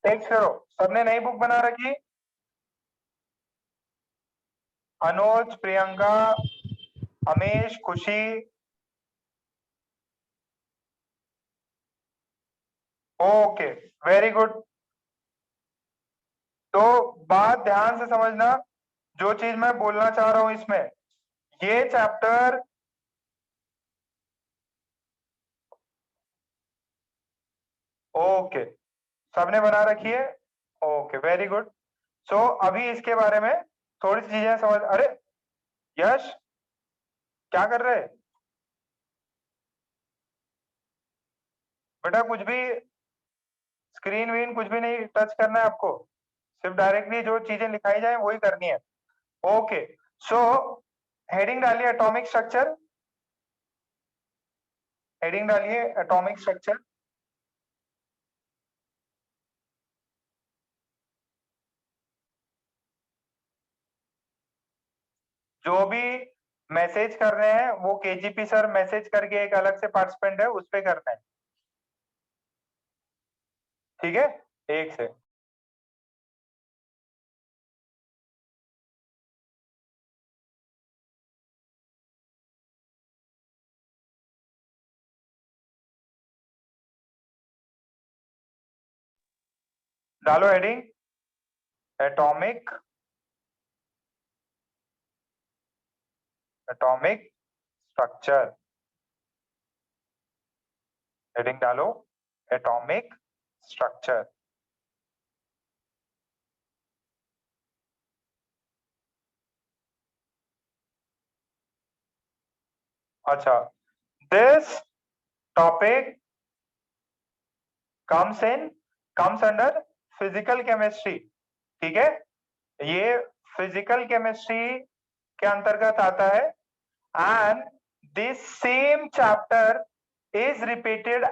Text करो। सबने नई बुक बना रखी? अनुज, प्रियंका, अमेश, खुशी। Okay, very good. तो बात ध्यान से समझना, जो चीज मैं बोलना चाह रहा हूं इसमें, ये चैप्टर ओके सबने बना रखी है? Okay, very good. सो अभी इसके बारे में थोड़ी सी चीजें समझ। अरे यश, क्या कर रहे? बेटा कुछ भी स्क्रीन वीन कुछ भी नहीं टच करना है आपको, सिर्फ डायरेक्टली जो चीजें लिखाई जाए वही करनी है। ओके, सो हेडिंग डालिए एटॉमिक स्ट्रक्चर। हेडिंग डालिए एटॉमिक स्ट्रक्चर। जो भी मैसेज कर रहे हैं वो केजीपी सर मैसेज करके एक अलग से पार्टिसिपेंट है उस पे करना है, ठीक है? एक से डालो heading atomic atomic structure. Heading डालो एटॉमिक स्ट्रक्चर। अच्छा, this topic comes under physical chemistry, ठीक है? ये फिजिकल केमिस्ट्री के अंतर्गत आता है। And this same chapter is repeated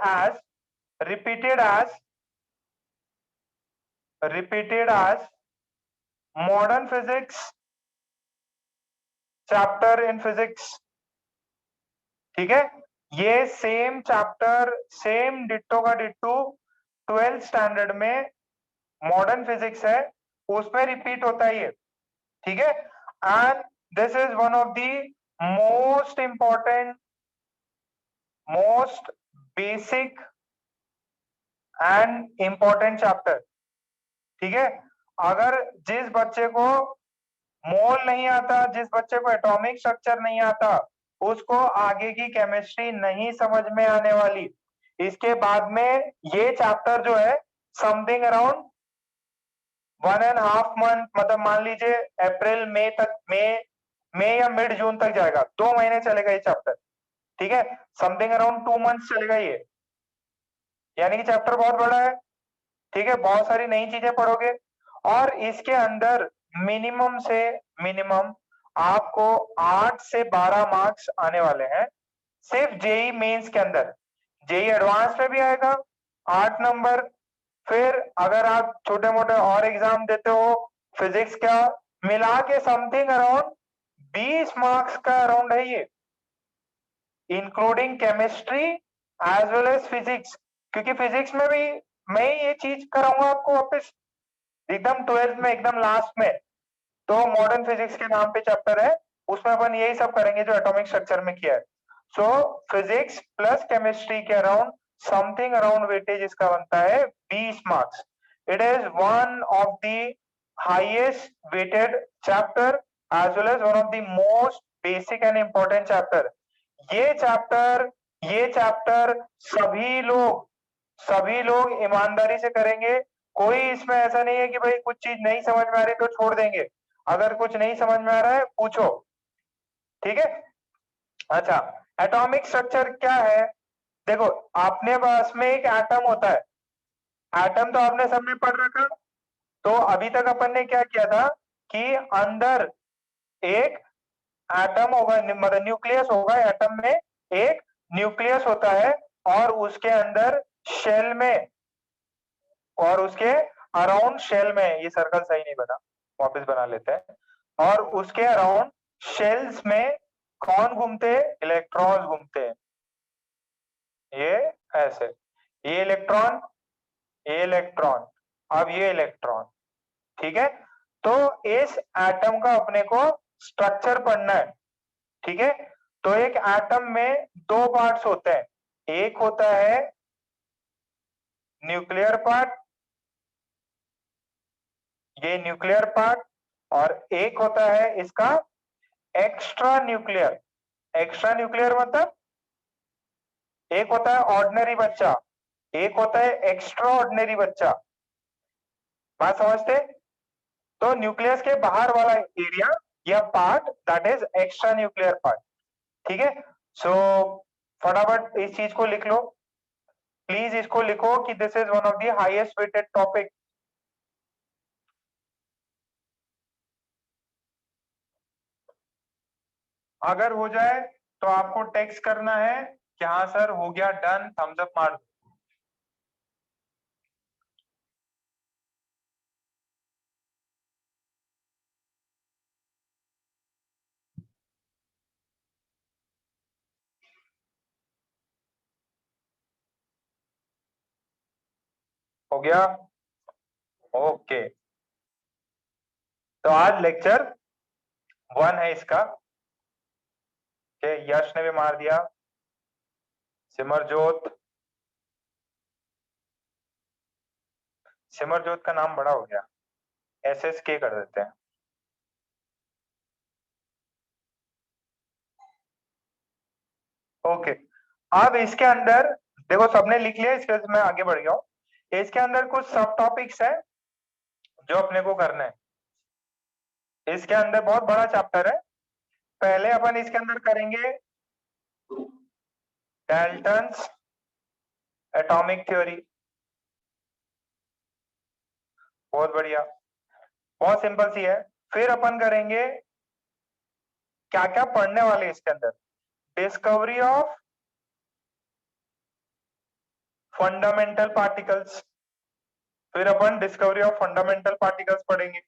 as modern physics chapter in physics, ठीक है? ये सेम चैप्टर, सेम डिट्टो का डिट्टो 12th स्टैंडर्ड में मॉडर्न फिजिक्स है उसमें रिपीट होता है ये, ठीक है? And this is one of the most important, most basic and important chapter, ठीक है? अगर जिस बच्चे को मोल नहीं आता, जिस बच्चे को एटॉमिक स्ट्रक्चर नहीं आता, उसको आगे की केमिस्ट्री नहीं समझ में आने वाली। इसके बाद में ये चैप्टर जो है समथिंग अराउंड 1.5 मंथ, मतलब मान लीजिए अप्रैल मई तक, मई या मिड जून तक जाएगा, 2 महीने चलेगा ये चैप्टर, ठीक है? समथिंग अराउंड 2 मंथ्स चलेगा ये, यानी कि चैप्टर बहुत बड़ा है, ठीक है? बहुत सारी नई चीजें पढ़ोगे और इसके अंदर मिनिमम से मिनिमम आपको 8 से 12 मार्क्स आने वाले हैं सिर्फ जेई मेंस के अंदर। जेई एडवांस में भी आएगा 8 नंबर। फिर अगर आप छोटे मोटे और एग्जाम देते हो फिजिक्स का मिला के समथिंग अराउंड 20 मार्क्स का अराउंड है ये, including chemistry as well as physics, क्योंकि फिजिक्स में भी मैं ये चीज कराऊंगा आपको वापस एकदम 12th में, एकदम लास्ट में। तो मॉडर्न फिजिक्स के नाम पे चैप्टर है, उसमें अपन यही सब करेंगे जो एटॉमिक स्ट्रक्चर में किया है। सो फिजिक्स प्लस केमिस्ट्री के अराउंड समथिंग अराउंड वेटेज इसका बनता है 20 marks. It is one of the highest weighted chapter as well as one of the most basic and important chapter. ये चैप्टर सभी लोग ईमानदारी से करेंगे। कोई इसमें ऐसा नहीं है कि भाई कुछ चीज नहीं समझ में आ रही तो छोड़ देंगे। अगर कुछ नहीं समझ में आ रहा है पूछो, ठीक है? अच्छा, एटॉमिक स्ट्रक्चर क्या है? देखो, आपने पास में एक एटम होता है, एटम तो आपने सबने पढ़ रखा। तो अभी तक अपन ने क्या किया था कि अंदर एक एटम होगा, मतलब न्यूक्लियस होगा, एटम में एक न्यूक्लियस होता है और उसके अंदर शेल में और उसके अराउंड शेल में, ये सर्कल सही नहीं बना, वापस बना लेते हैं। और उसके अराउंड शेल्स में कौन घूमते हैं? इलेक्ट्रॉन्स घूमते हैं, ये ऐसे, ये इलेक्ट्रॉन, ये इलेक्ट्रॉन। अब ये इलेक्ट्रॉन, ठीक है। तो इस एटम का अपने को स्ट्रक्चर पढ़ना है, ठीक है। तो एक एटम में दो पार्ट्स होते हैं, एक होता है न्यूक्लियर पार्ट, ये न्यूक्लियर पार्ट, और एक होता है इसका एक्स्ट्रा न्यूक्लियर। एक्स्ट्रा न्यूक्लियर मतलब एक होता है ऑर्डिनरी बच्चा, एक होता है एक्स्ट्रा ऑर्डिनरी बच्चा। बात समझते? तो न्यूक्लियस के बाहर वाला एरिया या part that is extra nuclear part, ठीक है। सो फटाफट इस चीज को लिख लो, प्लीज इसको लिखो कि this is one of the highest weighted topic. अगर हो जाए तो आपको टेक्स्ट करना है कि हाँ सर हो गया, डन, थम्स अप मार दो। हो गया, ओके। तो आज लेक्चर 1 है इसका, यश ने भी मार दिया, सिमरजोत, सिमरजोत का नाम बड़ा हो गया, SSK कर देते हैं। ओके, अब इसके अंदर देखो सबने लिख लिया, इसके बाद मैं आगे बढ़ गया हूं। इसके अंदर कुछ सब टॉपिक्स है जो अपने को करना है। इसके अंदर बहुत बड़ा चैप्टर है। पहले अपन इसके अंदर करेंगे डाल्टन्स एटॉमिक थ्योरी, बहुत बढ़िया, बहुत सिंपल सी है। फिर अपन करेंगे क्या क्या पढ़ने वाले इसके अंदर, डिस्कवरी ऑफ फंडामेंटल पार्टिकल्स, फिर अपन डिस्कवरी ऑफ फंडामेंटल पार्टिकल्स पढ़ेंगे।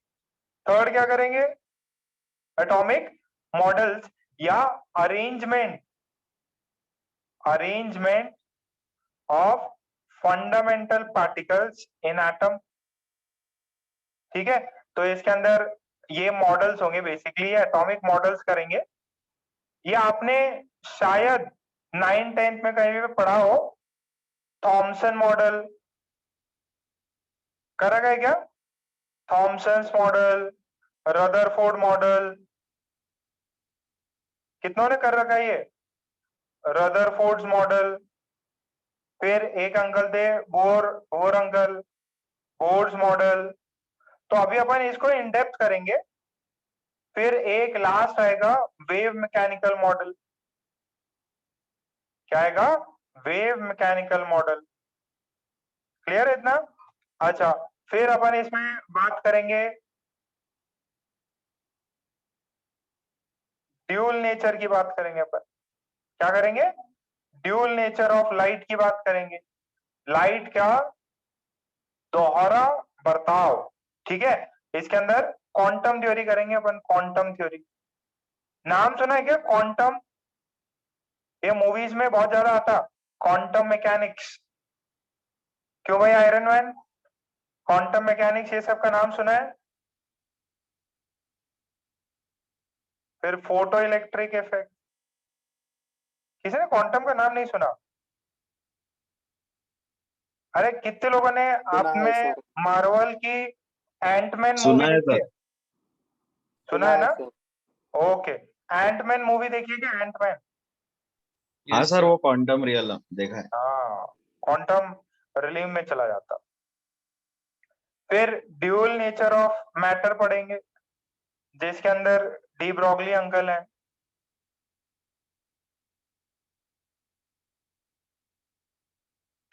थर्ड क्या करेंगे, एटॉमिक मॉडल्स या arrangement, arrangement of fundamental particles in atom, ठीक है। तो इसके अंदर ये मॉडल्स होंगे, बेसिकली ये एटॉमिक मॉडल्स करेंगे। ये आपने शायद 9th-10th में कहीं भी पढ़ा हो, थॉमसन मॉडल करा गया क्या? थॉमसन मॉडल, रदरफोर्ड मॉडल, कितनों ने कर रखा है ये? रदरफोर्ड मॉडल, फिर एक अंकल थे बोर अंकल, बोर्स मॉडल। तो अभी अपन इसको इन डेप्थ करेंगे। फिर एक लास्ट आएगा वेव मैकेनिकल मॉडल, क्या आएगा? Wave mechanical model. क्लियर है इतना? अच्छा, फिर अपन इसमें बात करेंगे ड्यूल नेचर की बात करेंगे अपन। क्या करेंगे? ड्यूल नेचर ऑफ लाइट की बात करेंगे। लाइट क्या? दोहरा बर्ताव, ठीक है। इसके अंदर क्वांटम थ्योरी करेंगे अपन, क्वांटम थ्योरी। नाम सुना है क्या क्वांटम? ये मूवीज में बहुत ज्यादा आता, क्वांटम मैकेनिक्स। क्यों भाई आयरन मैन, क्वांटम मैकेनिक्स ये सब का नाम सुना है? फिर फोटो इलेक्ट्रिक इफेक्ट, किसी ने क्वांटम का नाम नहीं सुना? अरे कितने लोगों ने सुना है आपने सर, मार्वल की एंटमैन मूवी सुना है देखी सर। है? सुना है ना? सर। ओके, एंटमैन मूवी देखी है क्या, एंटमैन? हाँ सर, वो क्वांटम रियल देखा है। हाँ, क्वांटम रिलीम में चला जाता। फिर ड्यूल नेचर ऑफ मैटर पढ़ेंगे, जिसके अंदर डी ब्रॉगली अंकल हैं,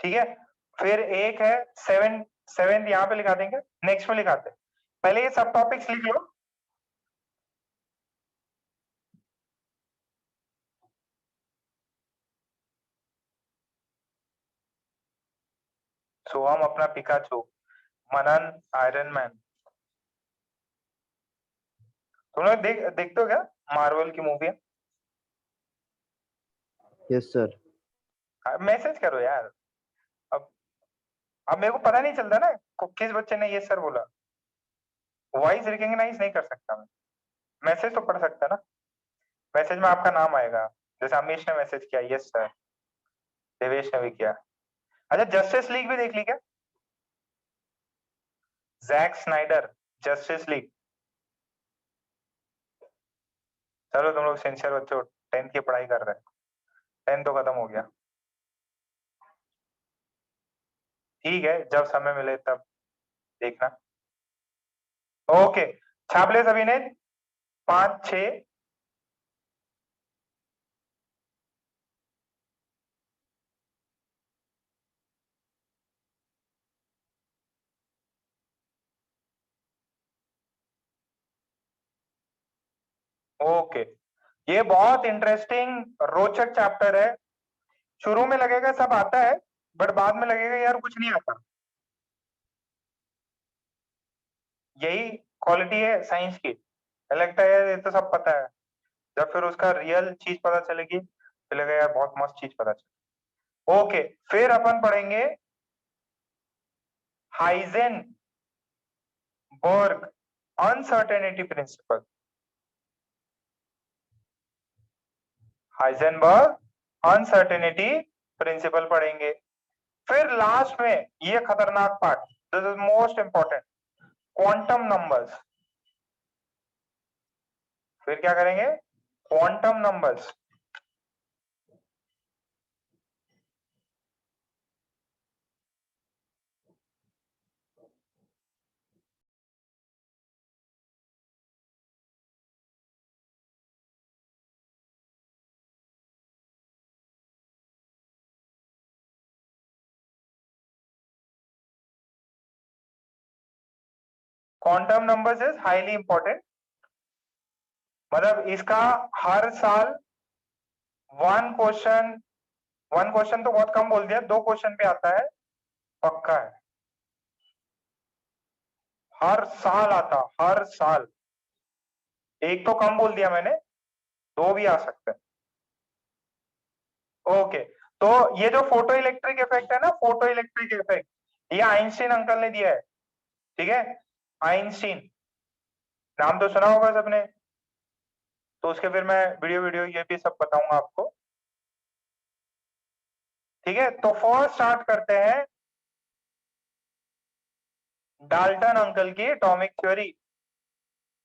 ठीक है। फिर एक है सेवेंथ यहाँ पे लिखा देंगे, नेक्स्ट में लिखाते हैं। पहले ये सब टॉपिक्स लिख लो। सोहम अपना पिकाचू, मनन आयरन मैन। तुम लोग देखते हो क्या मार्वल की मूवी? Yes sir. मैसेज करो यार, अब अब मेरे को पता नहीं चलता ना किस बच्चे ने ये सर बोला, वॉइस रिकॉग्नाइज नहीं कर सकता मैं, मैसेज तो पढ़ सकता ना, मैसेज में आपका नाम आएगा, जैसे अमीश ने मैसेज किया यस सर, देवेश ने भी किया। अच्छा जस्टिस लीग भी देख ली क्या? Jack Snyder Justice League. चलो तुम लोग सिंसियर बच्चे हो, 10th की पढ़ाई कर रहे हैं, 10th तो खत्म हो गया, ठीक है जब समय मिले तब देखना। ओके छाप ले सभी ने 5 6। ओके ये बहुत इंटरेस्टिंग रोचक चैप्टर है, शुरू में लगेगा सब आता है बट बाद में लगेगा यार कुछ नहीं आता, यही क्वालिटी है साइंस की, लगता है यार ये तो सब पता है, जब फिर उसका रियल चीज पता चलेगी तो लगेगा यार बहुत मस्त चीज पता चले। ओके फिर अपन पढ़ेंगे Heisenberg uncertainty principle, Heisenberg uncertainty principle पढ़ेंगे। फिर लास्ट में ये खतरनाक part, this is most important, quantum numbers. फिर क्या करेंगे? Quantum numbers. Quantum numbers is highly important, मतलब इसका हर साल वन क्वेश्चन तो बहुत कम बोल दिया, 2 क्वेश्चन पे आता है पक्का है, हर साल आता, हर साल, एक तो कम बोल दिया मैंने, 2 भी आ सकते हैं। ओके तो ये जो फोटो इलेक्ट्रिक इफेक्ट है ना, फोटो इलेक्ट्रिक इफेक्ट, ये आइंस्टीन अंकल ने दिया है, ठीक है, आइंस्टीन नाम तो सुना होगा सबने, तो उसके फिर मैं वीडियो वीडियो ये भी सब बताऊंगा आपको, ठीक है। तो फर्स्ट स्टार्ट करते हैं डाल्टन अंकल की एटॉमिक थ्योरी।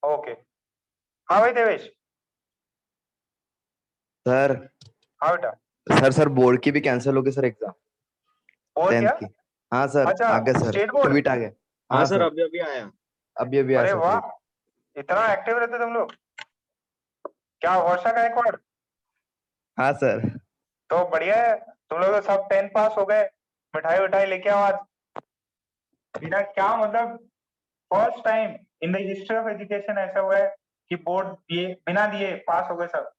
ओके हाँ भाई देवेश। सर हाँ बेटा। सर बोर्ड की भी कैंसिल हो गई सर एग्जाम, और 10th क्या? की। हाँ सर अच्छा आ गया सर, स्टेट बोर्ड। ट्वीट आ गया। हाँ हाँ सर सर अभी अभी आया। अभी आया अरे सर वाह, tweet। इतना एक्टिव रहते तुम लोग, क्या वर्षा गायकवाड़। हाँ सर। तो बढ़िया है, तुम लोग तो सब 10th पास हो गए, मिठाई उठाई लेके आओ आज। बिना क्या मतलब, first time in the history of education ऐसा हुआ है कि बोर्ड दिए बिना दिए पास हो गए सब,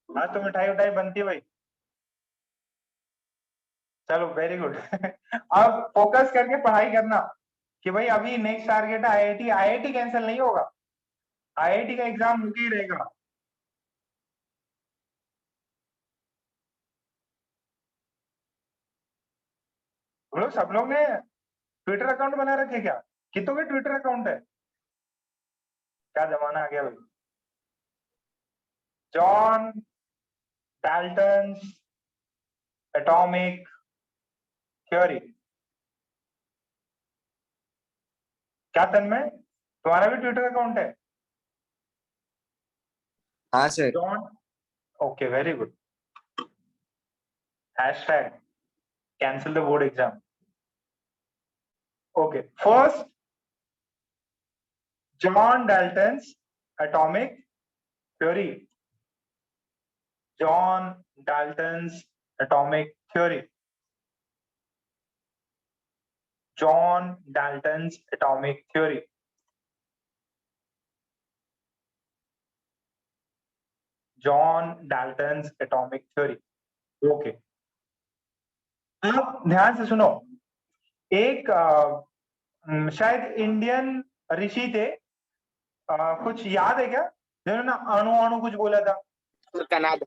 आज तो मिठाई उठाई बनती है भाई। चलो वेरी गुड अब फोकस करके पढ़ाई करना कि भाई अभी नेक्स्ट टारगेट है आईआईटी, आईआईटी कैंसिल नहीं होगा, आईआईटी का एग्जाम रुक ही रहेगा। हम लोग सब लोग ने ट्विटर अकाउंट बना रखे क्या? कितनों के ट्विटर अकाउंट है? क्या जमाना आ गया भाई। जॉन डाल्टन एटॉमिक थ्योरी, क्या तन्मय तुम्हारा भी ट्विटर अकाउंट है? हाँ sir. John, okay very good, hashtag cancel the board exam. Okay first John Dalton's atomic theory, John Dalton's atomic theory, John Dalton's atomic theory, John Dalton's atomic theory. Okay आप ध्यान से सुनो, एक शायद Indian ऋषि थे, कुछ याद है क्या जिन्होंने अणु अणु कुछ बोला था? कनाद,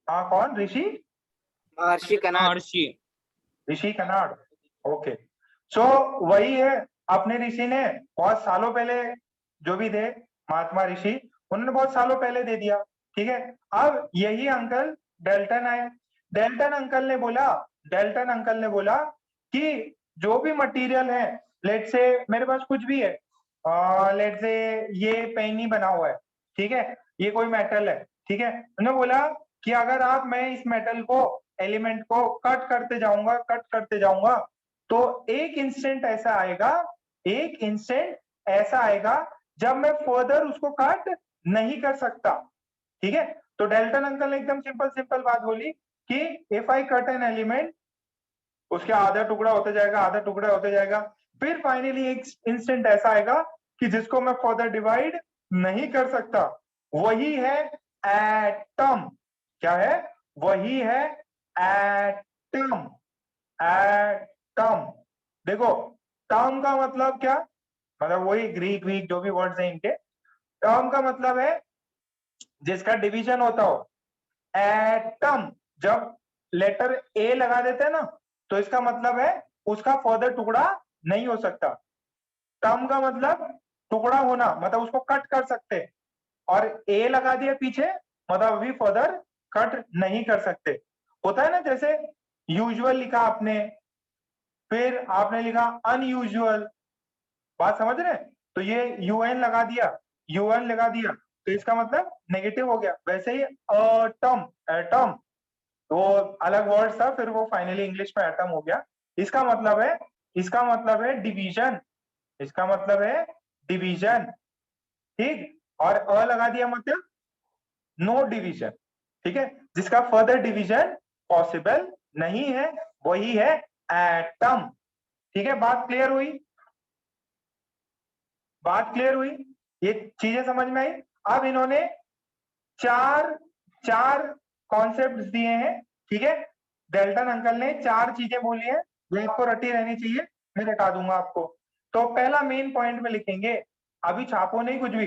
हाँ कौन ऋषि? महर्षि कनाद। ऋषि कनाड। ओके, सो वही है, अपने ऋषि ने बहुत सालों पहले, जो भी थे महात्मा ऋषि, उन्होंने बहुत सालों पहले दे दिया। ठीक है, अब यही अंकल डेल्टन आए। डेल्टन अंकल ने बोला कि जो भी मटेरियल है, लेट से मेरे पास कुछ भी है, लेट से ये पेनी बना हुआ है, ठीक है, ये कोई मेटल है, ठीक है, उन्होंने बोला कि अगर आप, मैं इस मेटल को, एलिमेंट को कट करते जाऊंगा, तो एक इंस्टेंट ऐसा आएगा जब मैं फर्दर उसको कट नहीं कर सकता। ठीक है, तो डेल्टन अंकल ने एकदम सिंपल बात बोली कि if I cut an element, उसके आधा टुकड़ा होते जाएगा, फिर फाइनली एक इंस्टेंट ऐसा आएगा कि जिसको मैं फर्दर डिवाइड नहीं कर सकता। वही है एटम। क्या है? वही है एटम। एटम, देखो, टर्म का मतलब क्या, मतलब वही ग्रीक वीक जो भी वर्ड्स हैं इनके, टर्म का मतलब है जिसका डिवीजन होता हो। एटम, जब लेटर ए लगा देते हैं ना, तो इसका मतलब है उसका फर्दर टुकड़ा नहीं हो सकता। टर्म का मतलब टुकड़ा होना, मतलब उसको कट कर सकते, और ए लगा दिया पीछे, मतलब अभी फर्दर कट नहीं कर सकते। होता है ना, जैसे यूजुअल लिखा आपने, फिर आपने लिखा अनयूजुअल, बात समझ रहे हैं? तो ये यूएन लगा दिया, तो इसका मतलब नेगेटिव हो गया। वैसे ही एटम, एटम वो अलग वर्ड था, फिर वो फाइनली इंग्लिश में एटम हो गया। इसका मतलब है डिवीजन, इसका मतलब है डिवीजन। ठीक, और लगा दिया मतलब नो डिवीजन। ठीक है, जिसका फर्दर डिवीजन पॉसिबल नहीं है, वही है एटम। ठीक है, बात क्लियर हुई, ये चीजें समझ में आई। अब इन्होंने चार चार कॉन्सेप्ट दिए हैं। ठीक है, डेल्टन अंकल ने चार चीजें बोली हैं, जो आपको रटी रहनी चाहिए, मैं रटा दूंगा आपको। तो पहला मेन पॉइंट में लिखेंगे, अभी छापो नहीं कुछ भी,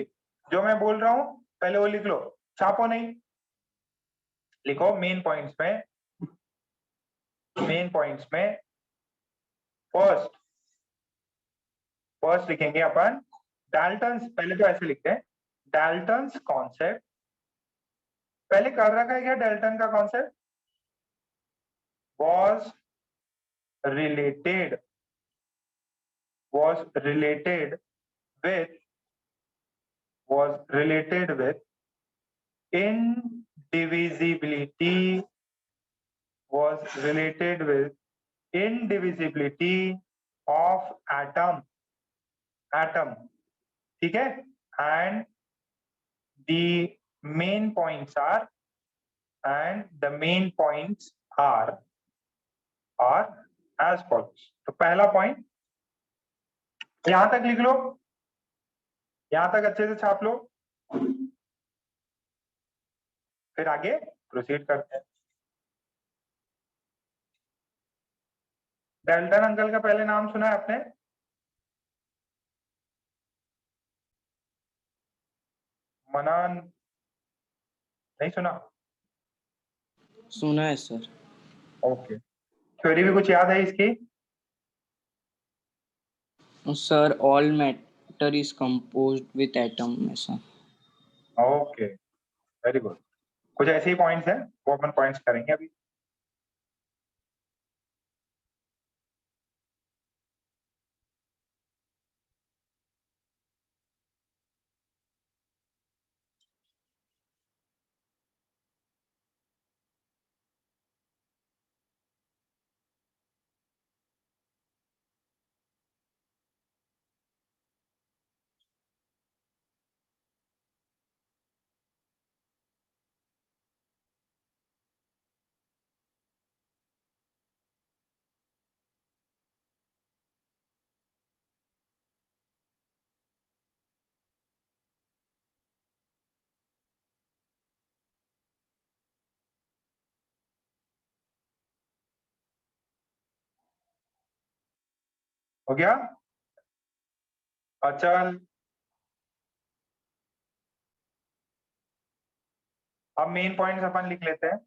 जो मैं बोल रहा हूं पहले वो लिख लो, छापो नहीं, लिखो मेन पॉइंट्स में फर्स्ट फर्स्ट लिखेंगे अपन डाल्टन्स, पहले तो ऐसे लिखते हैं, डाल्टन्स कॉन्सेप्ट। पहले कर रखा है क्या डाल्टन का concept? was related was related with indivisibility, was related with indivisibility of atom, ठीक है, and the main points are as follows। तो पहला पॉइंट यहां तक लिख लो, यहां तक अच्छे से छाप लो, फिर आगे प्रोसीड करते हैं। डेल्टन अंकल का पहले नाम सुना है आपने? मनान, नहीं सुना? सुना है सर। ओके, थ्योरी भी कुछ याद है इसकी? Sir all matter is composed with atom, ऐसा। Okay, very good. कुछ ऐसे ही पॉइंट्स हैं, वो अपन पॉइंट्स करेंगे अभी। हो गया? अचल, अब मेन पॉइंट्स अपन लिख लेते हैं।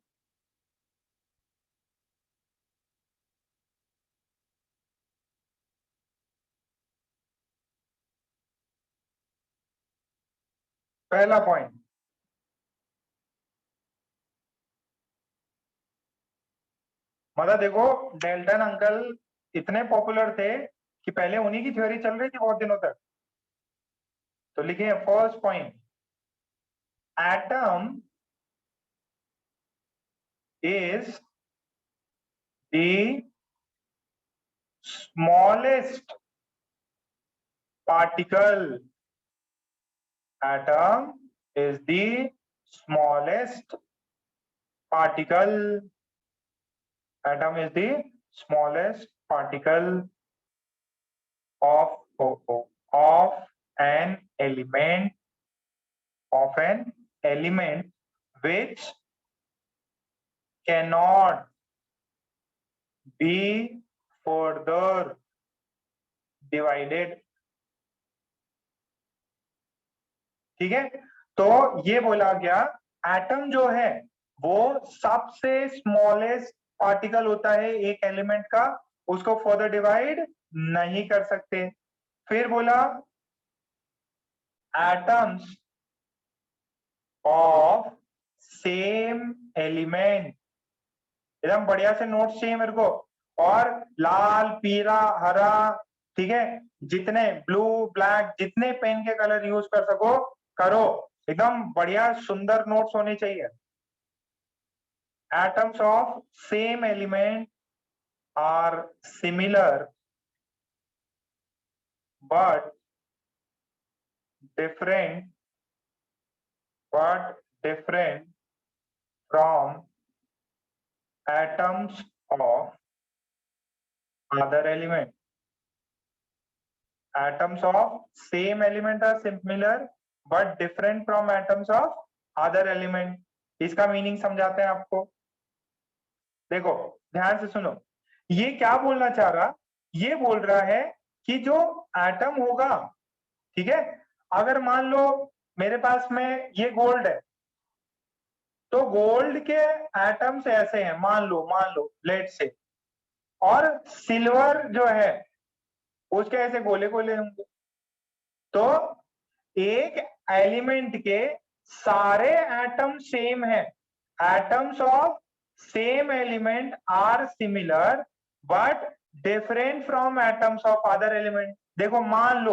पहला पॉइंट। मतलब देखो डेल्टन अंकल इतने पॉपुलर थे कि पहले उन्हीं की थ्योरी चल रही थी बहुत दिनों तक। तो लिखिए first point, atom is the smallest particle. Atom is the smallest particle. Atom is the smallest particle of an element which cannot be further divided. ठीक है, तो ये बोला गया एटम जो है वो सबसे स्मॉलेस्ट पार्टिकल होता है एक एलिमेंट का, उसको फर्दर डिवाइड नहीं कर सकते। फिर बोला एटम्स ऑफ सेम एलिमेंट, एकदम बढ़िया से नोट्स चाहिए मेरे को, और लाल पीला हरा, ठीक है, जितने ब्लू ब्लैक जितने पेन के कलर यूज कर सको करो, एकदम बढ़िया सुंदर नोट्स होने चाहिए। Atoms of same element are similar but different from atoms of other element. Atoms of same element are similar but different from atoms of other element। इसका मीनिंग समझाते हैं आपको। देखो ध्यान से सुनो, ये क्या बोलना चाह रहा, ये बोल रहा है कि जो एटम होगा, ठीक है, अगर मान लो मेरे पास में ये गोल्ड है, तो गोल्ड के एटम्स ऐसे हैं, मान लो लेट से, और सिल्वर जो है उसके ऐसे गोले गोले होंगे। तो एक एलिमेंट के सारे एटम सेम है, atoms of same element are similar but different from atoms of other element. देखो मान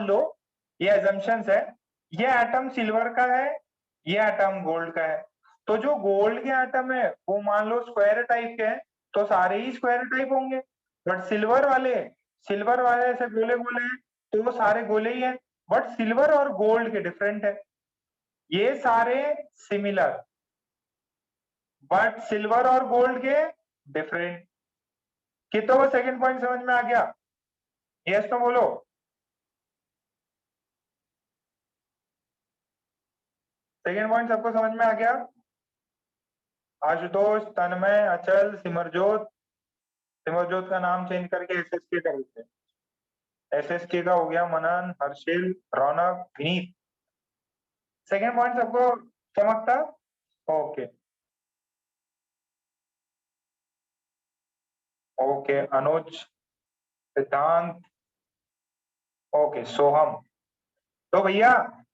लो ये अजम्पशंस है, ये एटम सिल्वर का है, ये एटम गोल्ड का है, तो जो गोल्ड के एटम है वो मान लो स्क्वायर टाइप के हैं, तो सारे ही स्क्वायर टाइप होंगे। बट सिल्वर वाले ऐसे गोले गोले हैं, तो वो सारे गोले ही हैं, बट सिल्वर और गोल्ड के डिफरेंट है। ये सारे सिमिलर बट सिल्वर और गोल्ड के डिफरेंट। कितना वो सेकंड पॉइंट समझ में आ गया? यस तो बोलो। सेकंड पॉइंट सबको समझ में आ गया? आशुतोष, तन्मय, अचल, सिमरजोत का नाम चेंज करके SSK कर देते हैं। SSK का हो गया मनन, हर्षिल, रौनक, विनीत। सेकंड पॉइंट सबको चमकता? ओके ओके, अनुज, सिद्धांत, ओके, सोहम। तो भैया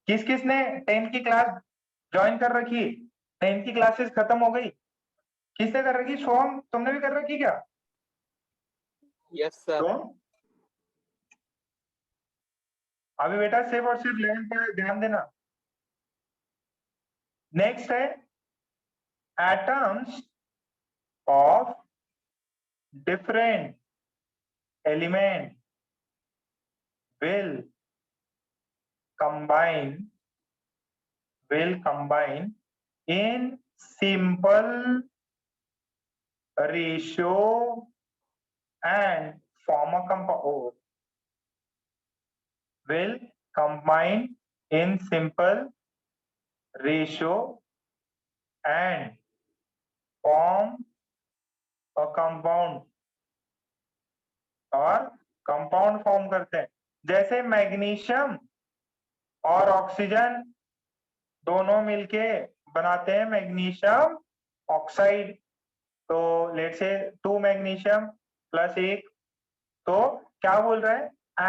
किस किस ने 10th की क्लास ज्वाइन कर रखी? 10th की क्लासेस खत्म हो गई, किसने कर रखी? सोहम तुमने भी कर रखी क्या? Yes sir. तो अभी बेटा सिर्फ और सिर्फ 11 पे ध्यान देना। नेक्स्ट है atoms of different element will combine in simple ratio and form a compound. Will combine in simple ratio and form a compound, और कंपाउंड फॉर्म करते हैं। जैसे मैग्नीशियम और ऑक्सीजन दोनों मिलके बनाते हैं मैग्नीशियम ऑक्साइड। तो लेट से 2 मैग्नीशियम प्लस 1, तो क्या बोल रहा है?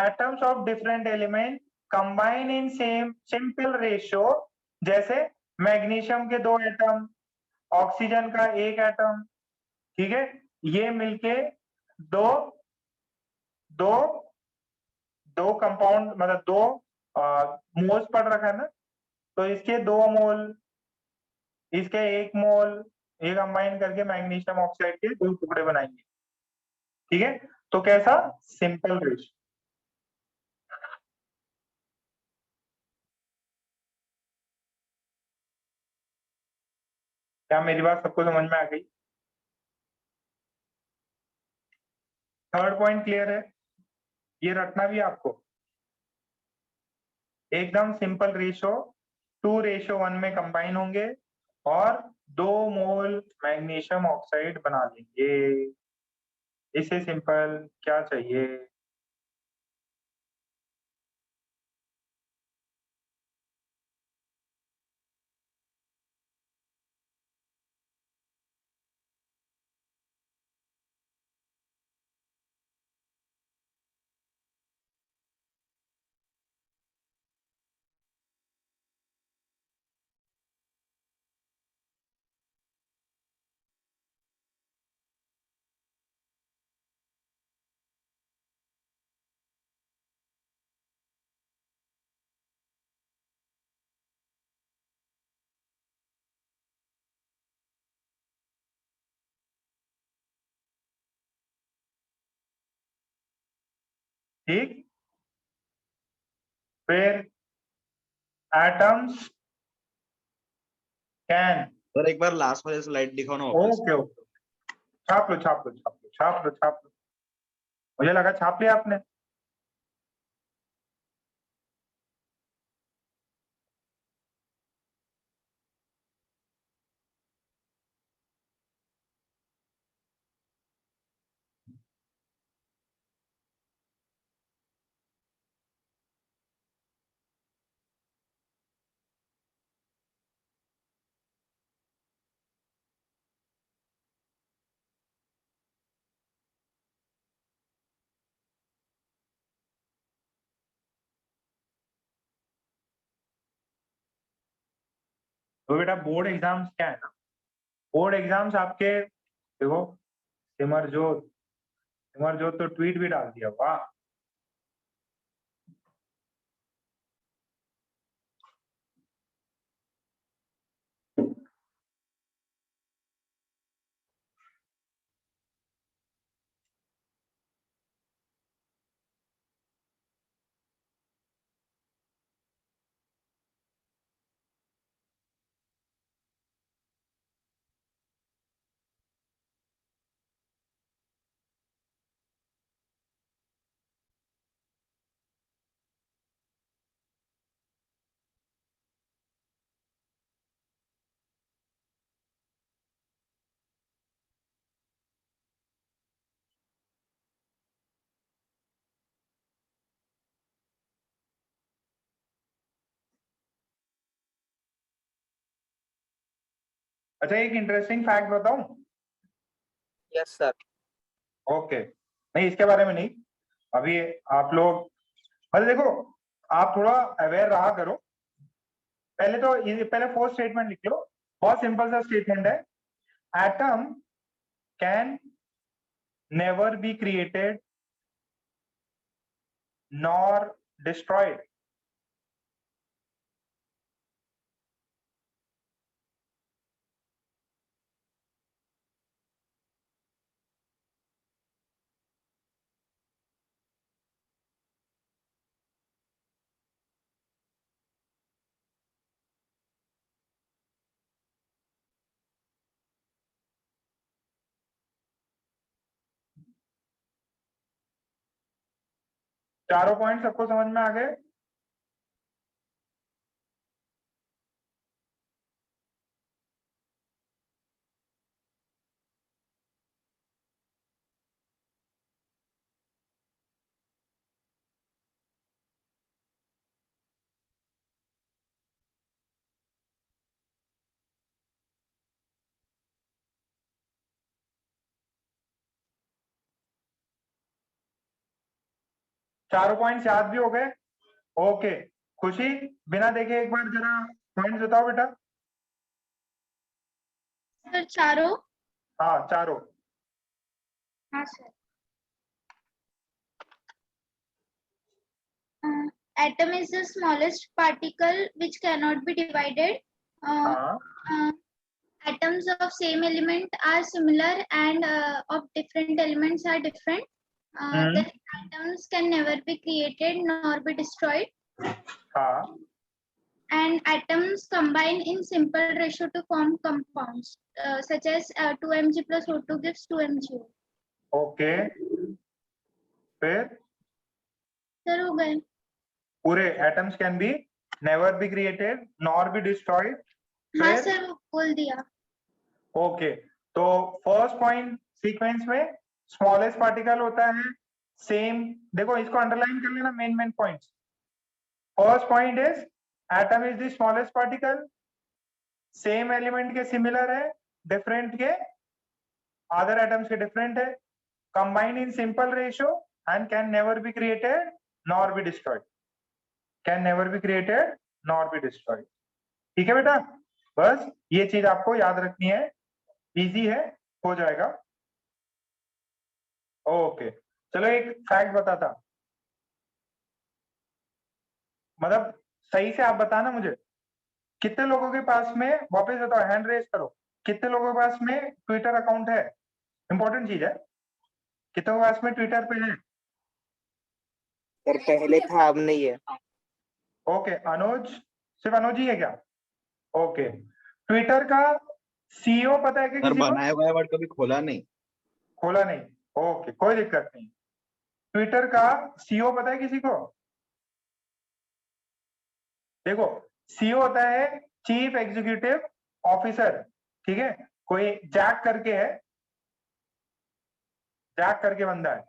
Atoms of different element combine in same simple ratio जैसे मैग्नीशियम के 2 एटम, ऑक्सीजन का 1 एटम, ठीक है, ये मिलके दो दो दो कंपाउंड मतलब 2 मोल्स पढ़ रखा है ना, तो इसके 2 मोल, इसके 1 मोल, ये कंबाइन करके मैग्नीशियम ऑक्साइड के 2 टुकड़े बनाएंगे, ठीक है। तो कैसा, सिंपल रेशियो। क्या मेरी बात सबको समझ में आ गई? थर्ड पॉइंट क्लियर है? ये रखना भी है आपको, एकदम सिंपल रेशियो 2:1 में कंबाइन होंगे और 2 मोल मैग्नीशियम ऑक्साइड बना लेंगे। इससे सिंपल क्या चाहिए? ठीक, फिर एटम्स कैन, सर एक बार लास्ट वाले स्लाइड दिखाओ ना वापस। ओके ओके, छाप लो छाप लो छाप लो छाप लो छाप लो, मुझे लगा छाप लिया आपने। तो बेटा बोर्ड एग्जाम्स क्या है ना, बोर्ड एग्जाम्स आपके, देखो सिमरजोत, सिमरजोत तो ट्वीट भी डाल दिया, वाह। अच्छा एक इंटरेस्टिंग फैक्ट बताऊं? Yes, sir. ओके, नहीं इसके बारे में नहीं, अभी आप लोग, अरे देखो, आप थोड़ा अवेयर रहा करो। पहले तो ये पहले फोर्थ स्टेटमेंट लिख लो, बहुत सिंपल सा स्टेटमेंट है, atom can never be created nor destroyed. चारों पॉइंट सबको समझ में आ गए? चारों पॉइंट्स याद भी हो गए? ओके, खुशी, बिना देखे एक बार जरा पॉइंट बताओ बेटा। सर चारों। हाँ चारों। हाँ sir. Atom is the smallest particle which cannot be divided. हाँ Atoms of same element are similar and of different elements are different. Then atoms can never be created nor be destroyed. हाँ And atoms combine in simple ratio to form compounds, such as 2Mg plus O2 gives 2MgO. Okay, फिर sir हो गए। पूरे atoms can be never be created nor be destroyed. हाँ sir वो बोल दिया। Okay, तो फर्स्ट पॉइंट सीक्वेंस में स्मॉलेस्ट पार्टिकल होता है सेम। देखो इसको अंडरलाइन कर लेना, main points. First point is atom is the smallest particle, same element के सिमिलर है, डिफरेंट के अदर एटम्स के डिफरेंट है, combined in simple ratio and can never be created nor be destroyed. Can never be created nor be destroyed. ठीक है बेटा, बस ये चीज आपको याद रखनी है, इजी है, हो जाएगा। ओके चलो एक फैक्ट बताता, मतलब सही से आप बताना मुझे, कितने लोगों के पास में, वापस बताओ, हैंड रेज करो, कितने लोगों के पास में ट्विटर अकाउंट है? इंपॉर्टेंट चीज है, कितने के पास में ट्विटर पे है? सर पहले था अब नहीं है। ओके अनुज, सिर्फ अनुज ही है क्या? ओके, ट्विटर का सीईओ पता है कि सर किसी को? बनाया हुआ है बट कभी खोला नहीं। खोला नहीं, ओके कोई दिक्कत नहीं। ट्विटर का सीईओ पता है किसी को? देखो सीईओ होता है चीफ एग्जीक्यूटिव ऑफिसर, ठीक है, कोई जैक करके है, जैक करके बंदा है,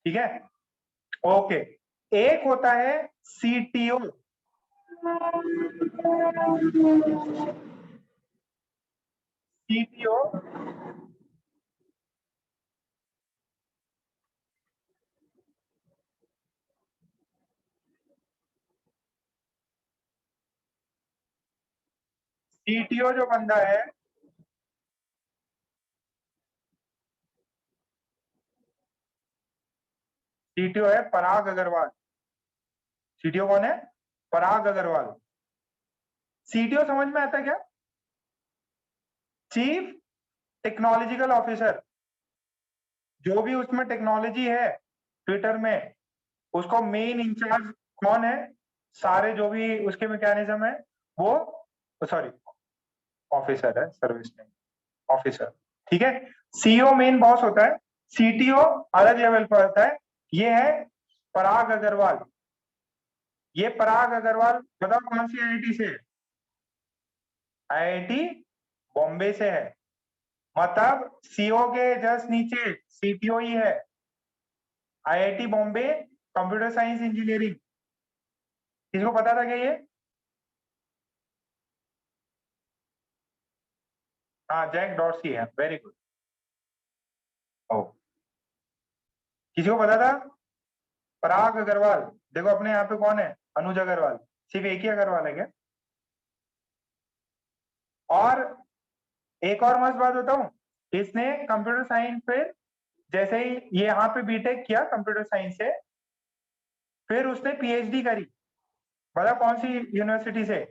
ठीक है। ओके, एक होता है सीटीओ, सीटीओ सीटीओ जो बंदा है, सीटीओ है पराग अग्रवाल। सीटीओ कौन है? पराग अग्रवाल। सीटीओ समझ में आता है क्या? चीफ टेक्नोलॉजिकल ऑफिसर, जो भी उसमें टेक्नोलॉजी है ट्विटर में, उसको मेन इंचार्ज कौन है? सारे जो भी उसके मैकेनिज्म है वो, सॉरी ऑफिसर है, सर्विस में ऑफिसर, ठीक है। सीईओ मेन बॉस होता है, सीटीओ अलग लेवल पर होता है। ये है पराग अग्रवाल। ये पराग अग्रवाल बताओ कौन सी आईआईटी से है? आईआईटी बॉम्बे से है, मतलब सीईओ के जस्ट नीचे सीटीओ ही है। IIT Bombay computer science engineering, किसको पता था क्या ये? हाँ जैक डॉर्सी है, वेरी गुड। ओ, किसी को पता था? पराग अग्रवाल। देखो अपने यहाँ पे कौन है? अनुज अग्रवाल, सिर्फ एक ही अग्रवाल है क्या? और एक और मस्त बात बताऊं, इसने कंप्यूटर साइंस पे, जैसे ही ये यहाँ पे बीटेक किया कंप्यूटर साइंस से, फिर उसने पीएचडी करी, पता कौन सी यूनिवर्सिटी से?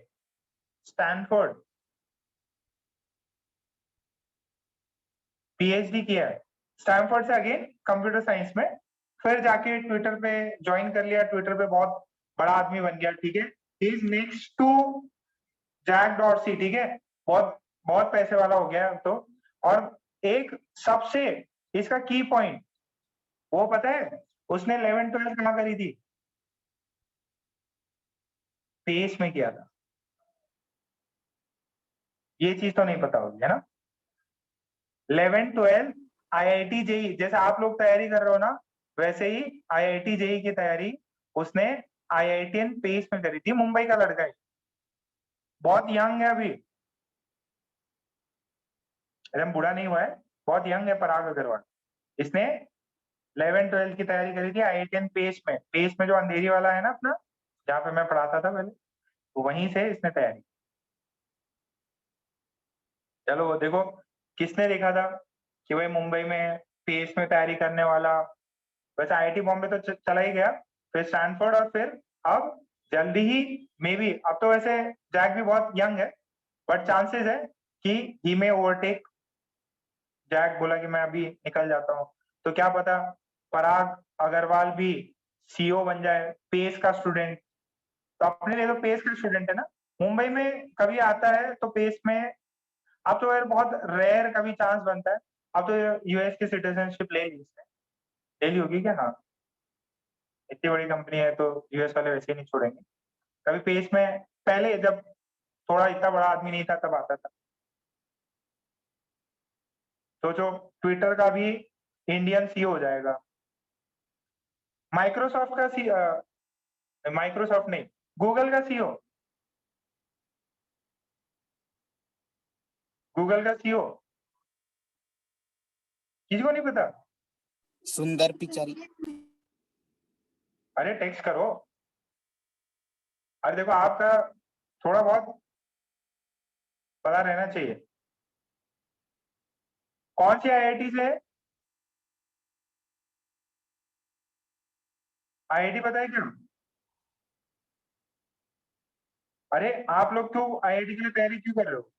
स्टैनफोर्ड। पीएचडी किया है स्टैनफोर्ड से, अगेन कंप्यूटर साइंस में। फिर जाके ट्विटर पे ज्वाइन कर लिया, ट्विटर पे बहुत बड़ा आदमी बन गया, ठीक है। Is next to Jack Dorsey, ठीक है, बहुत बहुत पैसे वाला हो गया अब तो। और एक सबसे इसका की पॉइंट वो पता है, उसने 11-12 कहाँ करी थी? पेस में किया था। ये चीज तो नहीं पता होगी, है ना। 11-12 आईआईटी जेई, जैसे आप लोग तैयारी कर रहे हो ना, वैसे ही आईआईटी जेई की तैयारी उसने आईआईटीएन पेस में करी थी। मुंबई का लड़का है, बहुत यंग है अभी, एकदम बूढ़ा नहीं हुआ है, बहुत यंग है पराग अग्रवाल। इसने 11-12 की तैयारी करी थी आईआईटीएन पेस में। पेस में जो अंधेरी वाला है ना अपना, जहाँ पे मैं पढ़ाता था पहले, तो वहीं से इसने तैयारी। चलो देखो, किसने देखा था कि भाई मुंबई में पेस में तैयारी करने वाला, वैसे आईआईटी बॉम्बे तो चला ही गया, फिर स्टैनफोर्ड, और फिर अब जल्दी ही मे बी, अब तो वैसे जैक भी बहुत यंग है, बट चांसेस है कि ही में ओवरटेक। जैक बोला कि मैं अभी निकल जाता हूँ, तो क्या पता पराग अग्रवाल भी सीईओ बन जाए, पेस का स्टूडेंट। तो अपने लिए तो पेस का स्टूडेंट है ना, मुंबई में कभी आता है तो पेस में। अब तो यार बहुत रेयर कभी चांस बनता है, अब तो यूएस की सिटीजनशिप ले ली इसने, ले ली होगी क्या? हाँ, इतनी बड़ी कंपनी है तो यूएस वाले वैसे ही नहीं छोड़ेंगे। कभी पेस में पहले जब थोड़ा इतना बड़ा आदमी नहीं था तब आता था। सोचो ट्विटर का भी इंडियन सीईओ हो जाएगा, माइक्रोसॉफ्ट का सी माइक्रोसॉफ्ट नहीं, गूगल का सीईओ, गूगल का सीईओ किसी को नहीं पता? सुंदर पिचाई। अरे टेक्स्ट करो। अरे देखो, आपका थोड़ा बहुत पता रहना चाहिए। कौन सी आईआईटी से है? आईआईटी पता है क्यों? अरे आप लोग क्यों आईआईटी के लिए तैयारी क्यों कर रहे हो?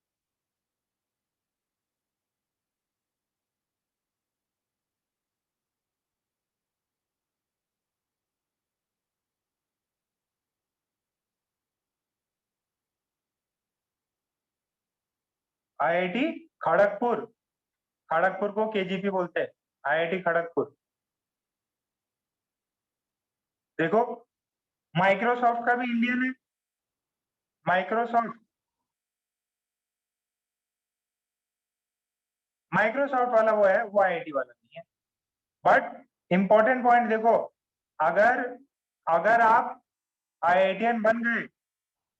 आईआईटी खड़गपुर, खड़गपुर को केजीपी बोलते हैं, आईआईटी खड़गपुर। देखो माइक्रोसॉफ्ट का भी इंडियन है, माइक्रोसॉफ्ट, माइक्रोसॉफ्ट वाला वो है, वो आईआईटी वाला नहीं है। बट इंपॉर्टेंट पॉइंट देखो, अगर अगर आप आईआईटीएन बन गए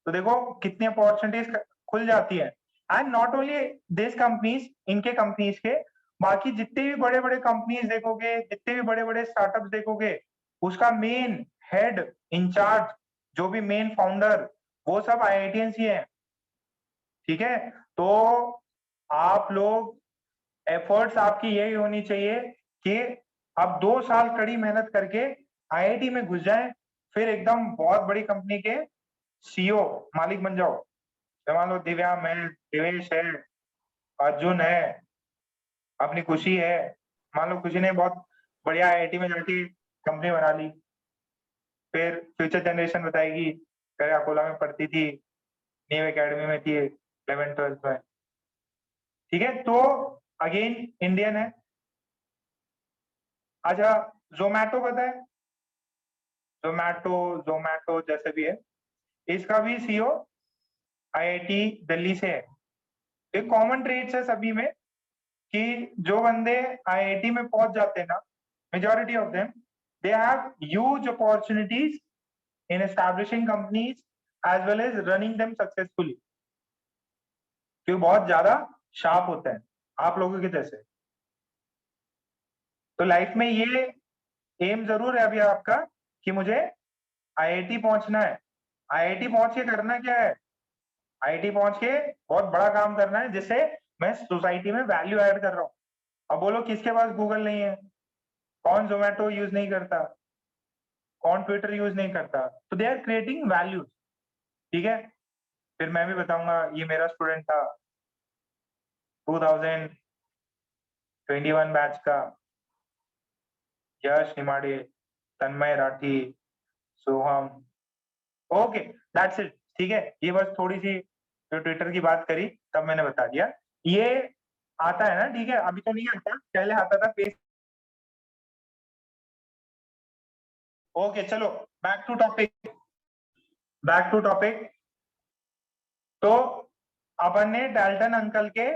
तो देखो कितनी अपॉर्चुनिटीज खुल जाती है। And not only this companies, इनके कंपनीज के, बाकी जितने भी बड़े बड़े कंपनीज देखोगे, जितने भी बड़े बड़े स्टार्टअप्स देखोगे, उसका मेन हेड, इंचार्ज, जो भी मेन फाउंडर, वो सब आईआईटीएन ही है। ठीक है, तो आप लोग एफर्ट्स आपकी यही होनी चाहिए कि आप 2 साल कड़ी मेहनत करके आईआईटी में घुस जाएं, फिर एकदम बहुत बड़ी कंपनी के सीईओ मालिक बन जाओ। मान लो दिव्या, मैं, दिवेश है, अर्जुन है, अपनी खुशी है, मान लो खुशी ने बहुत बढ़िया आईआईटी में जाके कंपनी बना ली, फिर फ्यूचर जनरेशन बताएगी करे अकोला में पढ़ती थी, न्यू एकेडमी में थी 11th-12th में। ठीक है, तो अगेन इंडियन है। अच्छा, जोमैटो पता है? जोमैटो, जोमैटो जैसे भी है, इसका भी सीईओ आईआईटी दिल्ली से है। एक कॉमन ट्रेड्स है सभी में कि जो बंदे आईआईटी में पहुंच जाते हैं ना, majority of them, they have huge opportunities in establishing companies as well as running them successfully, क्योंकि बहुत ज्यादा शार्प होते हैं आप लोगों के जैसे। तो लाइफ में ये एम जरूर है अभी आपका कि मुझे आईआईटी पहुंचना है। आईआईटी पहुंच के करना क्या है? आईआईटी पहुंच के बहुत बड़ा काम करना है, जिससे मैं सोसाइटी में वैल्यू ऐड कर रहा हूँ। अब बोलो किसके पास गूगल नहीं है, कौन जोमेटो यूज नहीं करता, कौन ट्विटर यूज नहीं करता, तो दे आर क्रिएटिंग वैल्यूज। ठीक है, फिर मैं भी बताऊंगा, ये मेरा स्टूडेंट था 2021 बैच का, Yash Nimade, Tanmay Rathi, Soham. Okay, that's it. ठीक है, ये बस थोड़ी सी जो ट्विटर की बात करी तब मैंने बता दिया। ये आता है ना, ठीक है, अभी तो नहीं आता, पहले आता था पेज। ओके चलो, back to topic, back to topic. तो अपन ने डाल्टन अंकल के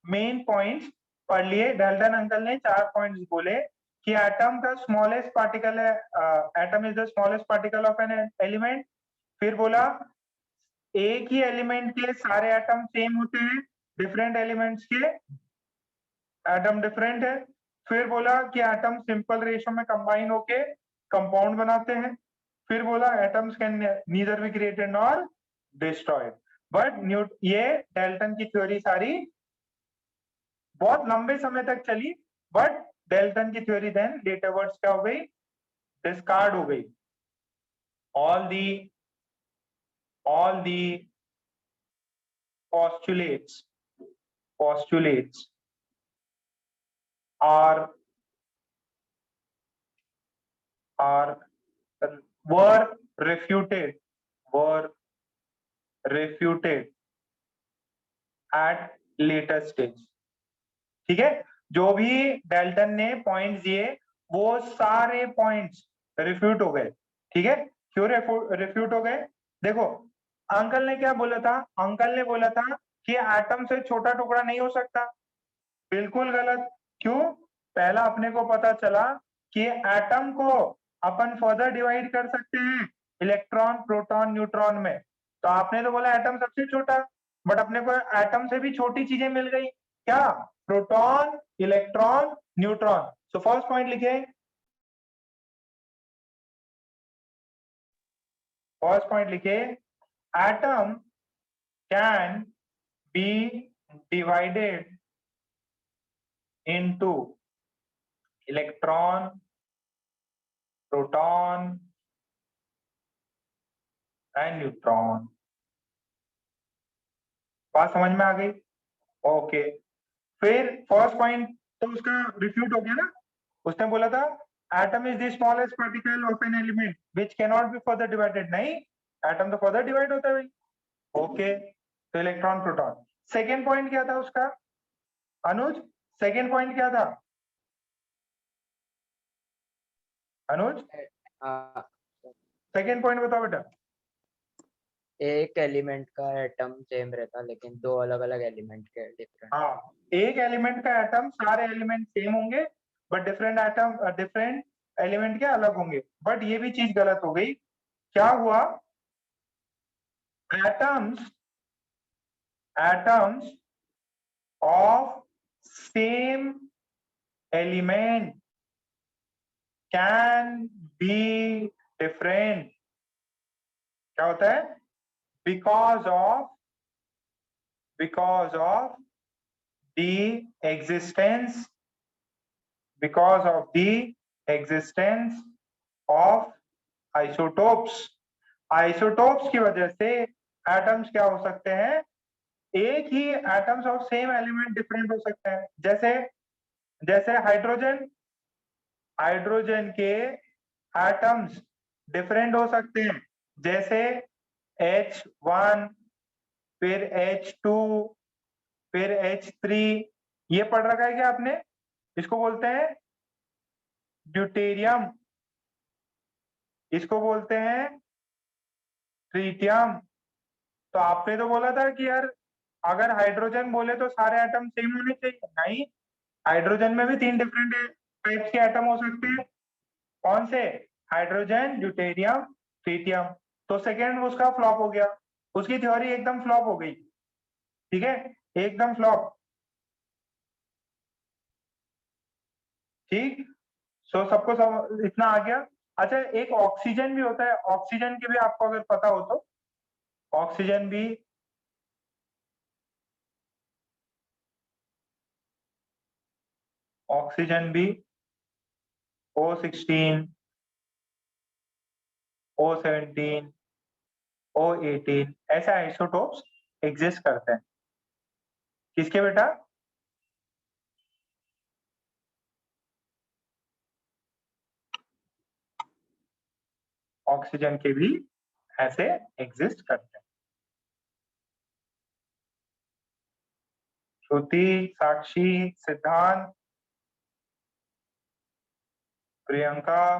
मेन पॉइंट्स पढ़ लिए। डाल्टन अंकल ने 4 पॉइंट्स बोले कि एटम का स्मॉलेस्ट पार्टिकल है, atom is the smallest particle of an element. फिर बोला एक ही एलिमेंट के सारे एटम सेम होते हैं, डिफरेंट एलिमेंट्स के एटम डिफरेंट है। फिर बोला कि एटम सिंपल रेशो में कंबाइन होके कंपाउंड बनाते हैं। फिर बोला atoms can neither be created nor destroyed, but ये डाल्टन की थ्योरी सारी बहुत लंबे समय तक चली, बट डेल्टन की थ्योरी देन लेटरवर्ड्स क्या हो गई, डिस्कार्ड हो गई. all the postulates are were refuted at later stage. ठीक है, जो भी डेल्टन ने पॉइंट्स दिए वो सारे पॉइंट्स रिफ्यूट हो गए. ठीक है, क्यों रिफ्यूट हो गए? देखो, अंकल ने क्या बोला था? अंकल ने बोला था कि एटम से छोटा टुकड़ा नहीं हो सकता. बिल्कुल गलत. क्यों? पहला अपने को पता चला कि एटम को अपन फर्दर डिवाइड कर सकते हैं इलेक्ट्रॉन, प्रोटॉन, न्यूट्रॉन में. तो आपने तो बोला एटम सबसे छोटा, बट अपने को एटम से भी छोटी चीजें मिल गई. क्या? Proton, electron, neutron. So first point लिखे. फर्स्ट पॉइंट लिखे, atom can be divided into electron, proton and neutron. बात समझ में आ गई? ओके. फिर फर्स्ट पॉइंट तो उसका रिफ्यूट हो गया ना. उसने बोला था atom is the smallest particle of an element which can not be further divided. नहीं, एटम तो फर्दर डिवाइड होता है भाई. ओके, तो इलेक्ट्रॉन, प्रोटॉन. सेकेंड पॉइंट क्या था उसका अनुज? सेकेंड पॉइंट क्या था अनुज? सेकेंड पॉइंट बताओ बेटा. एक एलिमेंट का एटम सेम रहता लेकिन दो अलग अलग एलिमेंट के डिफरेंट. हाँ, एक एलिमेंट का एटम, सारे एलिमेंट सेम होंगे but different atom, different element के अलग होंगे. बट ये भी चीज गलत हो गई. क्या हुआ? Atoms of same element can be different. क्या होता है? Because of the existence of isotopes. Isotopes की वजह से एटम्स क्या हो सकते हैं? एक ही atoms of same element different हो सकते हैं. जैसे हाइड्रोजन के एटम्स डिफरेंट हो सकते हैं. जैसे H1, फिर H2, फिर H3. ये पढ़ रखा है क्या आपने? इसको बोलते हैं ड्यूटेरियम, इसको बोलते हैं ट्रीटियम. तो आपने तो बोला था कि यार अगर हाइड्रोजन बोले तो सारे एटम सेम होने चाहिए. नहीं, हाइड्रोजन में भी 3 डिफरेंट टाइप्स के एटम हो सकते हैं. कौन से? Hydrogen, deuterium, tritium. तो सेकेंड उसका फ्लॉप हो गया. उसकी थ्योरी एकदम फ्लॉप हो गई. ठीक है, एकदम फ्लॉप. ठीक. सो सबको इतना आ गया. अच्छा, एक ऑक्सीजन भी होता है. ऑक्सीजन के भी आपको अगर पता हो तो, ऑक्सीजन भी O16, O17, O18 ऐसे आइसोटोप्स एग्जिस्ट करते हैं. किसके बेटा? ऑक्सीजन के भी ऐसे एग्जिस्ट करते हैं. श्रुति, साक्षी, सिद्धांत, प्रियंका,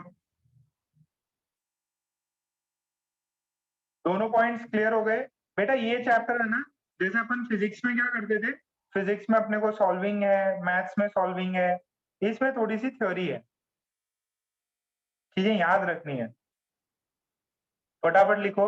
दोनों पॉइंट्स क्लियर हो गए बेटा? ये चैप्टर है ना, जैसे अपन फिजिक्स में क्या करते थे, फिजिक्स में अपने को सॉल्विंग है, मैथ्स में सॉल्विंग है, इसमें थोड़ी सी थ्योरी है, चीजें याद रखनी है. फटाफट लिखो.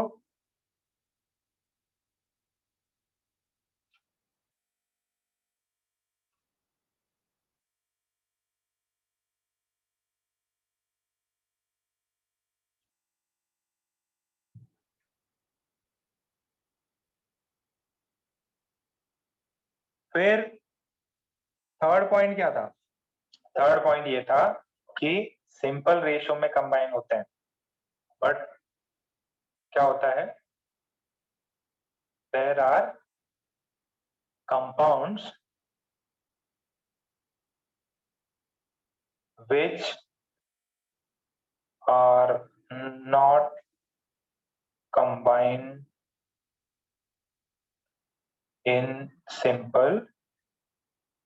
फिर थर्ड पॉइंट क्या था? थर्ड पॉइंट ये था कि सिंपल रेशियो में कंबाइन होते हैं, बट क्या होता है, there are compounds which are not combined in simple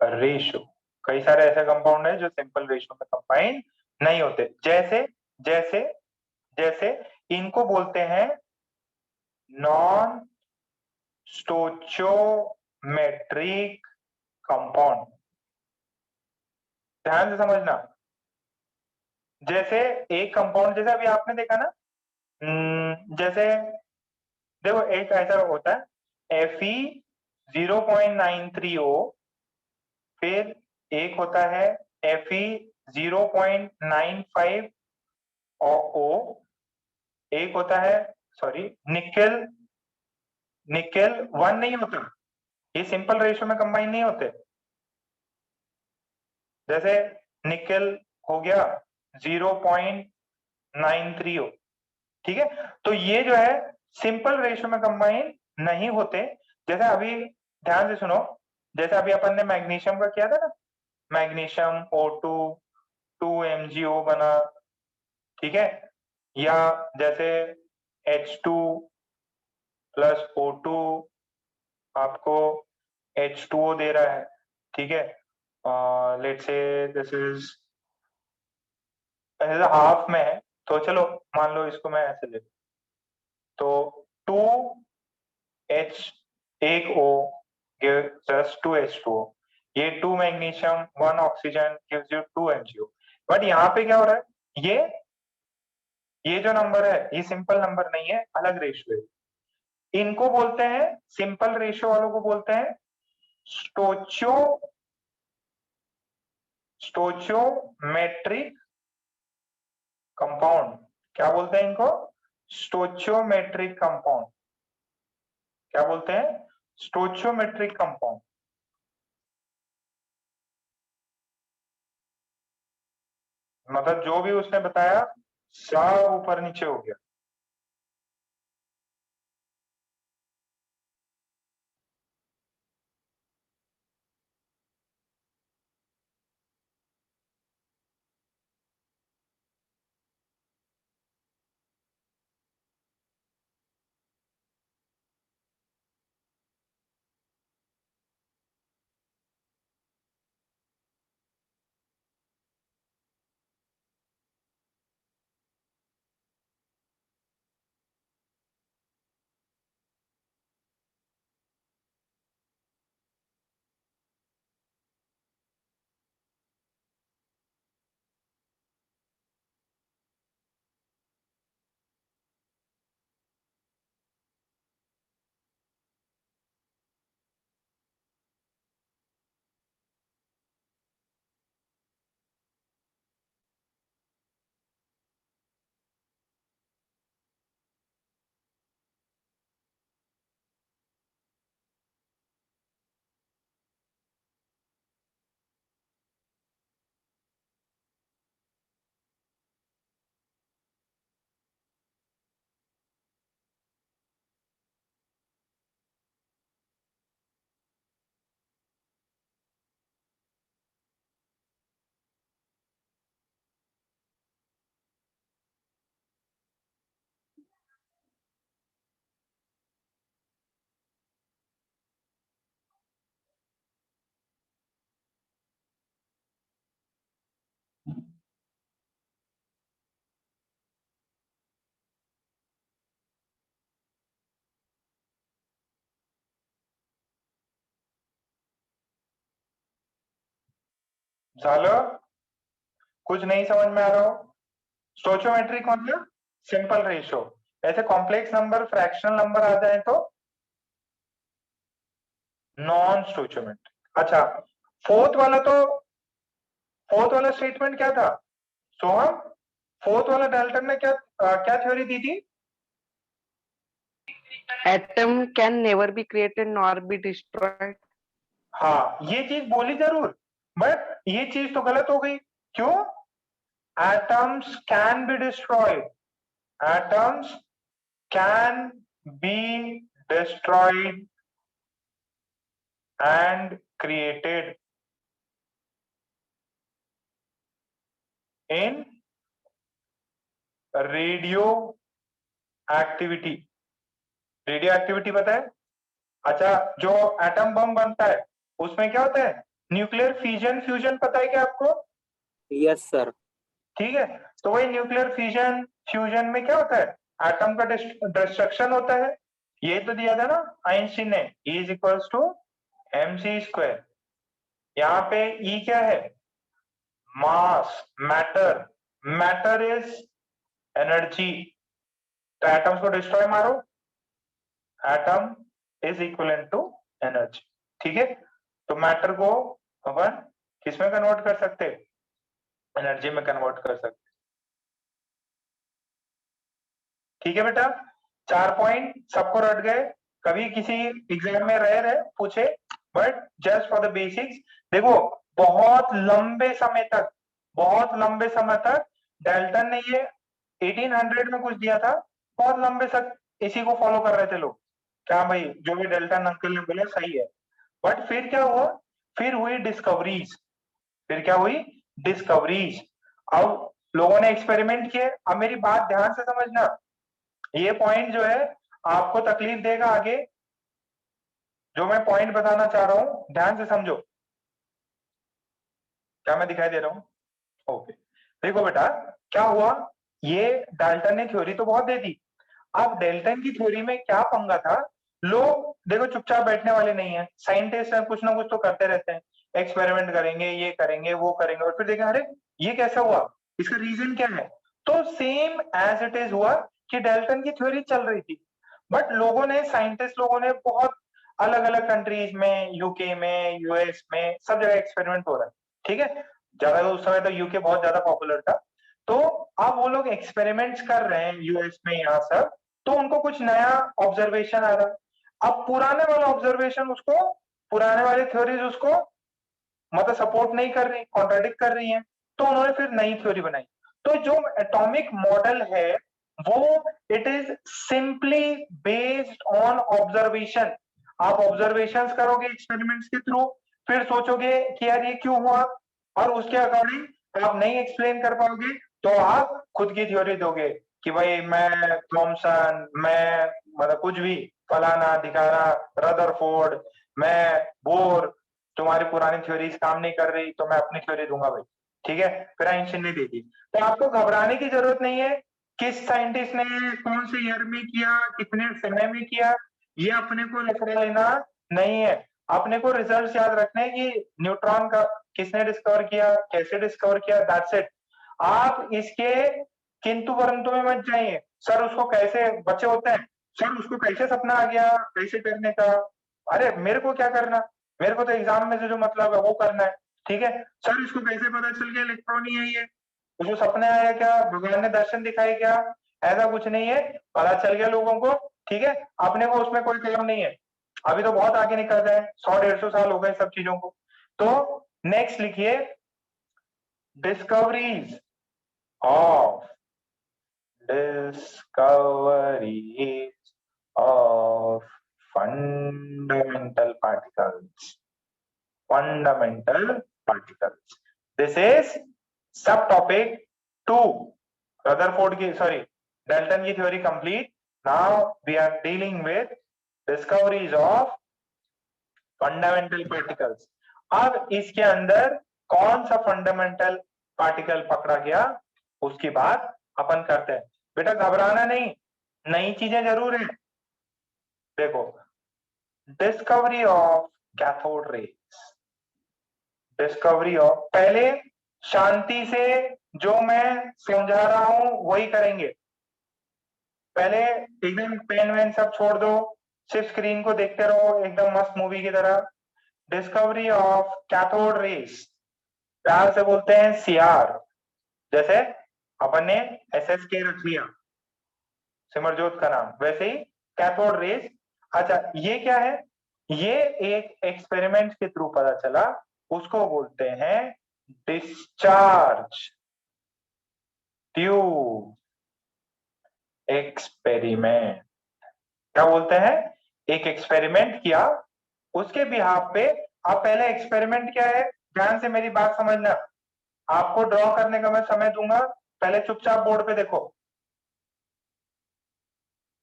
ratio. कई सारे ऐसे कंपाउंड है जो सिंपल रेशियो में कंबाइन नहीं होते, जैसे जैसे जैसे इनको बोलते हैं नॉन स्टोइचियोमेट्रिक कंपाउंड। ध्यान से समझना, जैसे एक कंपाउंड, जैसे अभी आपने देखा ना, जैसे देखो एक ऐसा होता है Fe0.93O, फिर एक होता है Fe0.95O, एक होता है सॉरी निकेल, निकेल 1 नहीं होता, ये सिंपल रेशियो में कंबाइन नहीं होते। जैसे निकेल हो गया 0.93O, ठीक है, तो ये जो है सिंपल रेशियो में कंबाइन नहीं होते। जैसे अभी ध्यान से सुनो, जैसे अभी अपन ने मैग्नीशियम का किया था ना, मैग्नीशियम O2 2MgO बना, ठीक है, या जैसे H2 प्लस O2 आपको H2O दे रहा है, ठीक है, let's say this is half में है, तो चलो मान लो इसको मैं ऐसे ले, तो 2H एक O gives us 2H2O, ये 2 magnesium 1 oxygen gives you 2 MgO। But यहाँ पे क्या हो रहा है, ये जो नंबर है ये सिंपल नंबर नहीं है, अलग रेशियो है। इनको बोलते हैं, सिंपल रेशियो वालों को बोलते हैं स्टोइचियोमेट्रिक कंपाउंड। क्या बोलते हैं इनको? स्टोइचियोमेट्रिक कंपाउंड। क्या बोलते हैं? स्टोइचियोमेट्रिक कंपाउंड। मतलब जो भी उसने बताया सब ऊपर नीचे हो गया। झालं? कुछ नहीं समझ में आ रहा हो? स्टोइचियोमेट्रिक मतलब सिंपल रेशियो, ऐसे कॉम्प्लेक्स नंबर फ्रैक्शनल नंबर आ जाए तो नॉन स्टोइचियोमेट्रिक। अच्छा, फोर्थ वाला स्टेटमेंट क्या था सोहम? फोर्थ वाला डाल्टन ने क्या थ्योरी दी थी? Atom can never be created nor be destroyed. हाँ, ये चीज बोली जरूर, बट ये चीज तो गलत हो गई। क्यों? Atoms can be destroyed, atoms can be destroyed and created in radio activity. Radio activity पता है? अच्छा, जो एटम बम बनता है उसमें क्या होता है? न्यूक्लियर फिजन फ्यूजन पता है क्या आपको? Yes sir. ठीक है, तो वही न्यूक्लियर फिजन फ्यूजन में क्या होता है? एटम का डिस्ट्रक्शन होता है। ये तो दिया था ना आइंस्टीन ने, E is equals to mc²। यहाँ पे E क्या है? Mass, matter. Matter is energy. तो एटम्स को डिस्ट्रॉय मारो, atom is equivalent to energy. ठीक है, तो मैटर को अपन किसमें कन्वर्ट कर सकते? एनर्जी में कन्वर्ट कर सकते। ठीक है बेटा, 4 पॉइंट सबको रट गए? कभी किसी एग्जाम में रहे पूछे? But just for the basics. देखो, बहुत लंबे समय तक डाल्टन ने ये 1800 में कुछ दिया था, बहुत लंबे तक इसी को फॉलो कर रहे थे लोग। क्या भाई, जो भी डाल्टन अंकल ने बोला सही है। बट फिर क्या हुआ? फिर हुई डिस्कवरीज। अब लोगों ने एक्सपेरिमेंट किए। अब मेरी बात ध्यान से समझना, ये पॉइंट जो है आपको तकलीफ देगा आगे। जो मैं पॉइंट बताना चाह रहा हूं ध्यान से समझो। क्या मैं दिखाई दे रहा हूं? ओके, देखो बेटा क्या हुआ। ये डाल्टन ने थ्योरी तो बहुत दे दी। अब डाल्टन की थ्योरी में क्या पंगा था? लोग देखो चुपचाप बैठने वाले नहीं है, साइंटिस्ट कुछ ना कुछ तो करते रहते हैं, एक्सपेरिमेंट करेंगे, ये करेंगे, वो करेंगे, और फिर देखें अरे ये कैसा हुआ, इसका रीजन क्या है। तो सेम एज इट इज हुआ कि डाल्टन की थ्योरी चल रही थी, बट साइंटिस्ट लोगों ने बहुत अलग अलग कंट्रीज में, यूके में, यूएस में, सब जगह एक्सपेरिमेंट हो रहा है। ठीक है, ज्यादा उस समय तो यूके बहुत ज्यादा पॉपुलर था। तो अब वो लोग एक्सपेरिमेंट्स कर रहे हैं यूएस में, यहाँ सब, तो उनको कुछ नया ऑब्जर्वेशन आ रहा है। अब पुराने वाली थ्योरीज उसको मतलब सपोर्ट नहीं कर रही, कॉन्ट्राडिक्ट कर रही हैं, तो उन्होंने फिर नई थ्योरी बनाई। तो जो एटॉमिक मॉडल है वो it is simply based on observation. आप ऑब्जर्वेशंस करोगे एक्सपेरिमेंट्स के थ्रू, फिर सोचोगे कि यार ये क्यों हुआ, और उसके अकॉर्डिंग आप नहीं एक्सप्लेन कर पाओगे तो आप खुद की थ्योरी दोगे कि भाई मैं थॉमसन, मैं मतलब कुछ भी फलाना ढिकाना, रदरफोर्ड, मैं बोर, तुम्हारी पुरानी थ्योरीज काम नहीं कर रही तो मैं अपनी थ्योरी दूंगा भाई। ठीक है, फिर आइंस्टीन ने दे दी। तो आपको घबराने की जरूरत नहीं है किस साइंटिस्ट ने कौन से ईयर में किया, कितने समय में किया, ये अपने को लफड़ा लेना नहीं है। अपने को रिजल्ट याद रखने कि न्यूट्रॉन का किसने डिस्कवर किया, कैसे डिस्कवर किया, दैट्स इट। आप इसके किंतु परंतु में मत जाइए। सर उसको कैसे, बच्चे होते हैं, सर उसको कैसे सपना आ गया, कैसे करने का, अरे मेरे को क्या करना, मेरे को तो एग्जाम में से जो मतलब है वो करना है। ठीक है, सर इसको कैसे पता चल गया इलेक्ट्रॉन ही है ये, उसको सपने आया क्या, भगवान ने दर्शन दिखाए क्या? ऐसा कुछ नहीं है, पता चल गया लोगों को। ठीक है, अपने को उसमें कोई काम नहीं है। अभी तो बहुत आगे निकल गए, 100-150 साल हो गए सब चीजों को। तो नेक्स्ट लिखिए, discoveries of of fundamental particles. This is subtopic 2. Dalton की theory complete. Now we are dealing with discoveries of fundamental particles. अब इसके अंदर कौन सा फंडामेंटल पार्टिकल पकड़ा गया उसकी बात अपन करते हैं। बेटा घबराना नहीं, नई चीजें जरूर हैं। देखो, discovery of cathode rays, discovery of, पहले शांति से जो मैं समझा रहा हूं वही करेंगे। पहले एकदम पेन वेन सब छोड़ दो, सिर्फ स्क्रीन को देखते रहो एकदम मस्त मूवी की तरह। डिस्कवरी ऑफ कैथोड रेज, प्यार से बोलते हैं सीआर, जैसे अपन ने SSK रख लिया सिमरजोत का नाम, वैसे ही कैथोड रेज। अच्छा ये क्या है, ये एक एक्सपेरिमेंट के थ्रू पता चला, उसको बोलते हैं डिस्चार्ज ट्यूब एक्सपेरिमेंट। क्या बोलते हैं? एक एक्सपेरिमेंट किया, उसके बिहाफ पे। अब पहले एक्सपेरिमेंट क्या है, ध्यान से मेरी बात समझना। आपको ड्रॉ करने का मैं समय दूंगा, पहले चुपचाप बोर्ड पे देखो।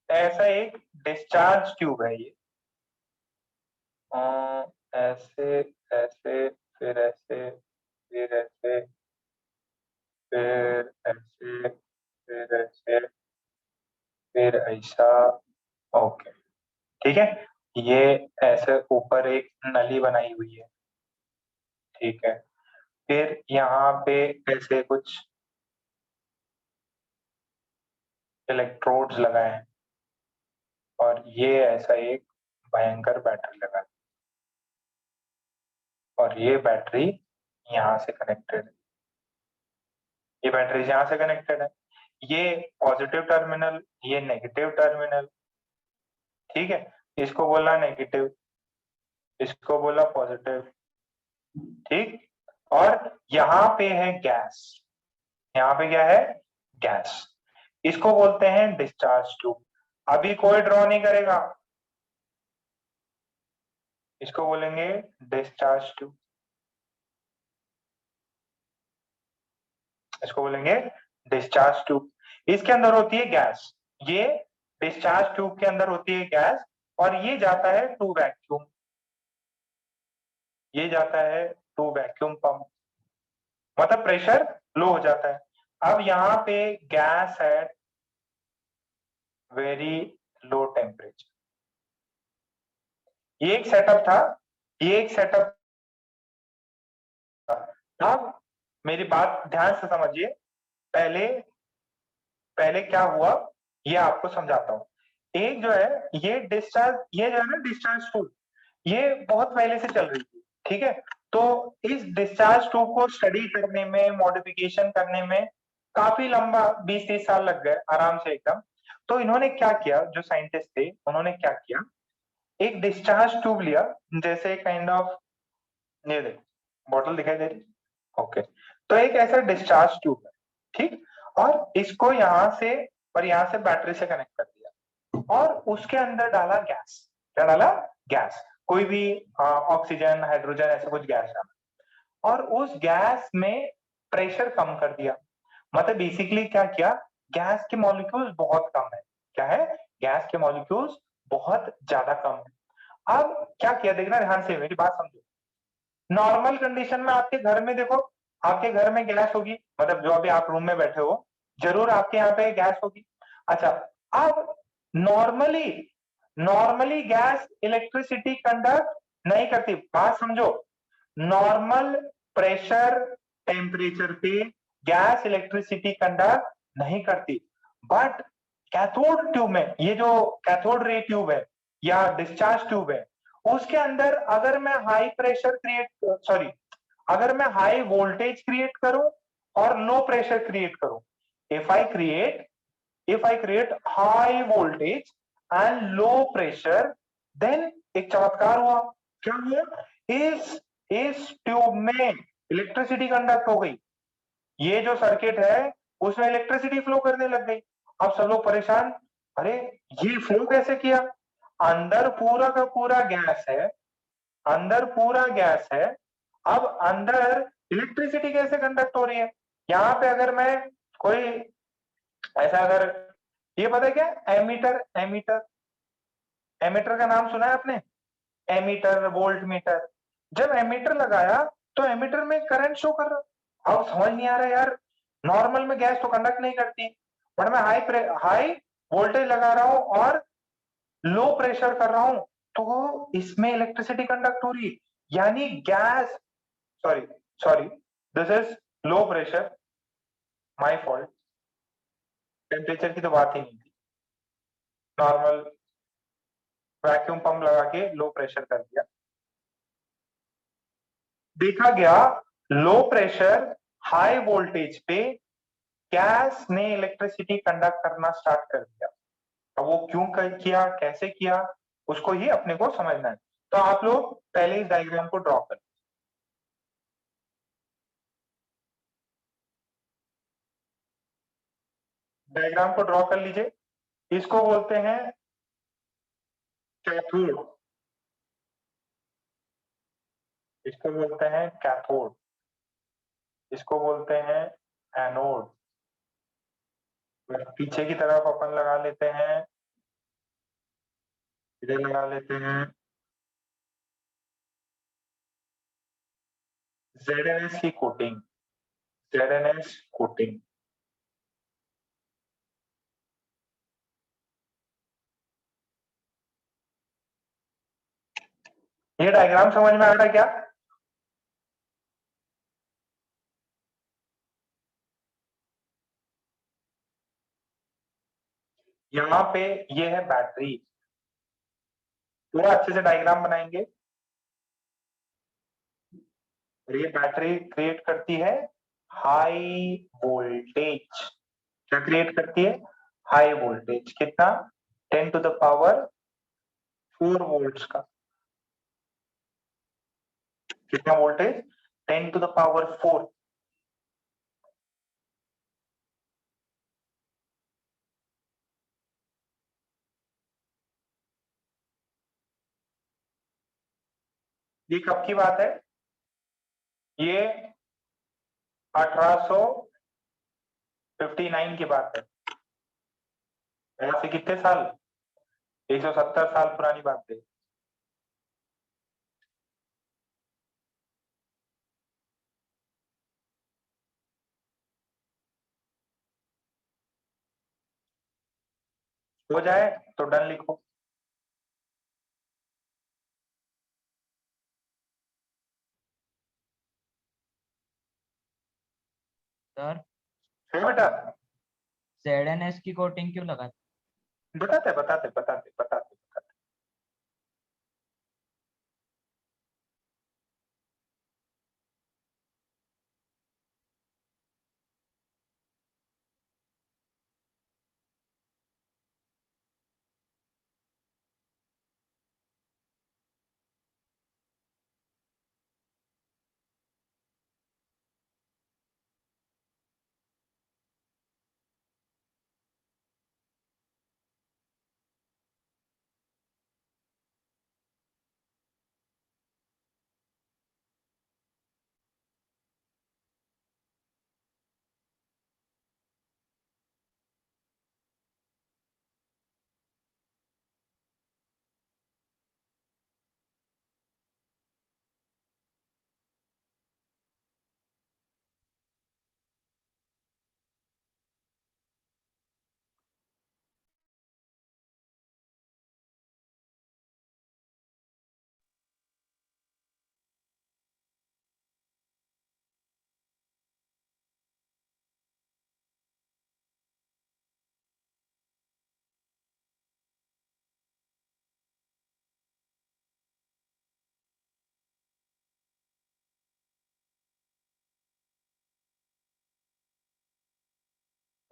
ऐसा एक डिस्चार्ज ट्यूब है ये, ऐसे ऐसे फिर ऐसे फिर ऐसे फिर ऐसे फिर ऐसे फिर ऐसा। ओके, ठीक है। ये ऐसे ऊपर एक नली बनाई हुई है, ठीक है। फिर यहाँ पे ऐसे कुछ इलेक्ट्रोड्स लगाए हैं और ये ऐसा एक भयंकर बैटरी लगा है और ये बैटरी यहाँ से कनेक्टेड है। ये बैटरी यहाँ से कनेक्टेड है, ये पॉजिटिव टर्मिनल, ये नेगेटिव टर्मिनल, ठीक है। इसको बोला नेगेटिव, इसको बोला पॉजिटिव, ठीक। और यहाँ पे है गैस, यहाँ पे क्या है? गैस। इसको बोलते हैं डिस्चार्ज ट्यूब। अभी कोई ड्रॉ नहीं करेगा, इसको बोलेंगे डिस्चार्ज ट्यूब, इसको बोलेंगे डिस्चार्ज ट्यूब। इसके अंदर होती है गैस, ये डिस्चार्ज ट्यूब के अंदर होती है गैस और ये जाता है टू वैक्यूम, ये जाता है टू वैक्यूम पंप, मतलब प्रेशर लो हो जाता है। अब यहाँ पे gas at very low temperature, ये एक सेटअप था, ये एक सेटअप था। अब मेरी बात ध्यान से समझिए, पहले पहले क्या हुआ ये आपको समझाता हूँ। एक जो है ये डिस्चार्ज, ये जो है ना डिस्चार्ज ट्यूब, ये बहुत पहले से चल रही थी, ठीक है। तो इस डिस्चार्ज ट्यूब को स्टडी करने में, मॉडिफिकेशन करने में काफी लंबा 20-30 साल लग गए आराम से एकदम। तो इन्होंने क्या किया, जो साइंटिस्ट थे उन्होंने क्या किया, एक डिस्चार्ज ट्यूब लिया, जैसे काइंड ऑफ, ये देख बॉटल दिखाई दे रही, ओके। तो एक ऐसा डिस्चार्ज ट्यूब है, ठीक। और इसको यहाँ से और यहाँ से बैटरी से कनेक्ट कर दिया और उसके अंदर डाला गैस। क्या डाला? गैस, कोई भी ऑक्सीजन, हाइड्रोजन, ऐसा कुछ गैस डाला और उस गैस में प्रेशर कम कर दिया। मतलब बेसिकली क्या किया, गैस के मॉलिक्यूल्स बहुत कम है। क्या है? गैस के मॉलिक्यूल्स बहुत ज्यादा कम है। अब क्या किया, देखना ध्यान से, मेरी बात समझो। नॉर्मल कंडीशन में आपके घर में देखो, आपके घर में गैस होगी, मतलब जो अभी आप रूम में बैठे हो जरूर आपके यहाँ पे गैस होगी। अच्छा, अब normally normally gas electricity conduct नहीं करती, बात समझो। नॉर्मल प्रेशर टेम्परेचर पे गैस इलेक्ट्रिसिटी कंडक्ट नहीं करती, बट कैथोड ट्यूब में, ये जो कैथोड रे ट्यूब है या डिस्चार्ज ट्यूब है, उसके अंदर अगर मैं हाई प्रेशर क्रिएट, सॉरी, अगर मैं हाई वोल्टेज क्रिएट करूं और लो प्रेशर क्रिएट करूं, if I create high voltage and low pressure, then एक चमत्कार हुआ। क्या हुआ? इस ट्यूब में इलेक्ट्रिसिटी कंडक्ट हो गई, ये जो सर्किट है उसमें इलेक्ट्रिसिटी फ्लो करने लग गई। अब सब लोग परेशान, अरे ये फ्लो कैसे किया? अंदर पूरा का पूरा गैस है, अंदर पूरा गैस है, अब अंदर इलेक्ट्रिसिटी कैसे कंडक्ट हो रही है? यहाँ पे अगर मैं कोई ऐसा, अगर ये पता है क्या, एमीटर, एमीटर, एमीटर का नाम सुना है आपने? Ammeter, voltmeter. जब एमीटर लगाया तो एमीटर में करंट शो कर रहा, अब समझ नहीं आ रहा यार, नॉर्मल में गैस तो कंडक्ट नहीं करती, बट मैं हाई वोल्टेज लगा रहा हूं और लो प्रेशर कर रहा हूं तो इसमें इलेक्ट्रिसिटी कंडक्ट हो रही, यानी gas, sorry sorry, this is low pressure, my fault. Temperature की तो बात ही नहीं थी, नॉर्मल वैक्यूम पंप लगा के लो प्रेशर कर दिया। देखा गया लो प्रेशर हाई वोल्टेज पे गैस ने इलेक्ट्रिसिटी कंडक्ट करना स्टार्ट कर दिया। अब वो क्यों किया, कैसे किया, उसको ही अपने को समझना है। तो आप लोग पहले इस डायग्राम को ड्रॉ करें। डायग्राम को ड्रॉ कर लीजिए। इसको बोलते हैं कैथोड, इसको बोलते हैं कैथोड, इसको बोलते हैं एनोड। पीछे की तरफ अपन लगा लेते हैं, इधर लगा लेते हैं ZNS की कोटिंग, ZNS कोटिंग। ये डायग्राम समझ में आ रहा है क्या? यहाँ पे ये है बैटरी, पूरा अच्छे से डायग्राम बनाएंगे। और ये बैटरी क्रिएट करती है हाई वोल्टेज। क्या क्रिएट करती है? High voltage. कितना? 10 टू द पावर 4 वोल्ट्स का। कितना वोल्टेज? 10 to the power 4। ये कब की बात है? ये 1859 की बात है। ऐसे कितने साल? 170 साल पुरानी बात है। हो जाए तो डन लिखो। सर है बेटा? ZNS की कोटिंग क्यों लगा? बताते बताते बताते बताते बताते।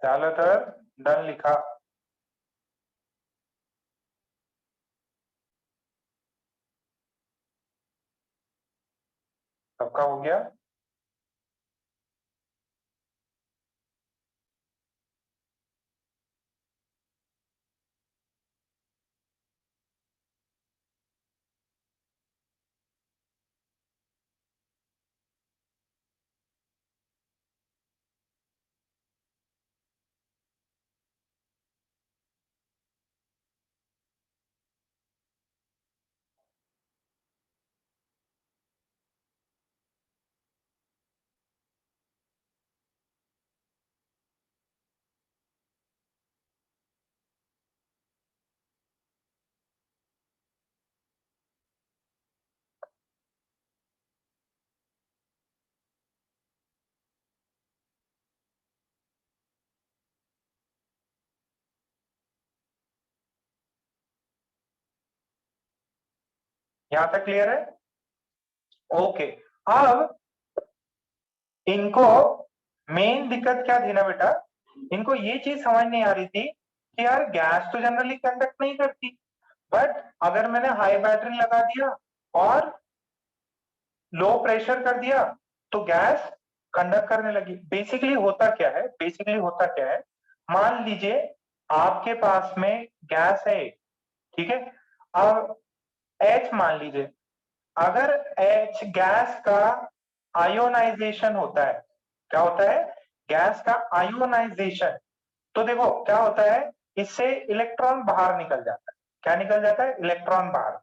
चलो तो डन लिखा। सबका हो गया? यहां तक क्लियर है? ओके। अब इनको मेन दिक्कत क्या थी ना बेटा, इनको ये चीज समझ नहीं आ रही थी कि यार गैस तो जनरली कंडक्ट नहीं करती, बट अगर मैंने हाई बैटरी लगा दिया और लो प्रेशर कर दिया तो गैस कंडक्ट करने लगी। बेसिकली होता क्या है, बेसिकली होता क्या है, मान लीजिए आपके पास में गैस है, ठीक है, अब H मान लीजिए, अगर H गैस का आयोनाइजेशन होता है, क्या होता है, गैस का आयोनाइजेशन, तो देखो क्या होता है, इससे इलेक्ट्रॉन बाहर निकल जाता है, क्या निकल जाता है, इलेक्ट्रॉन बाहर।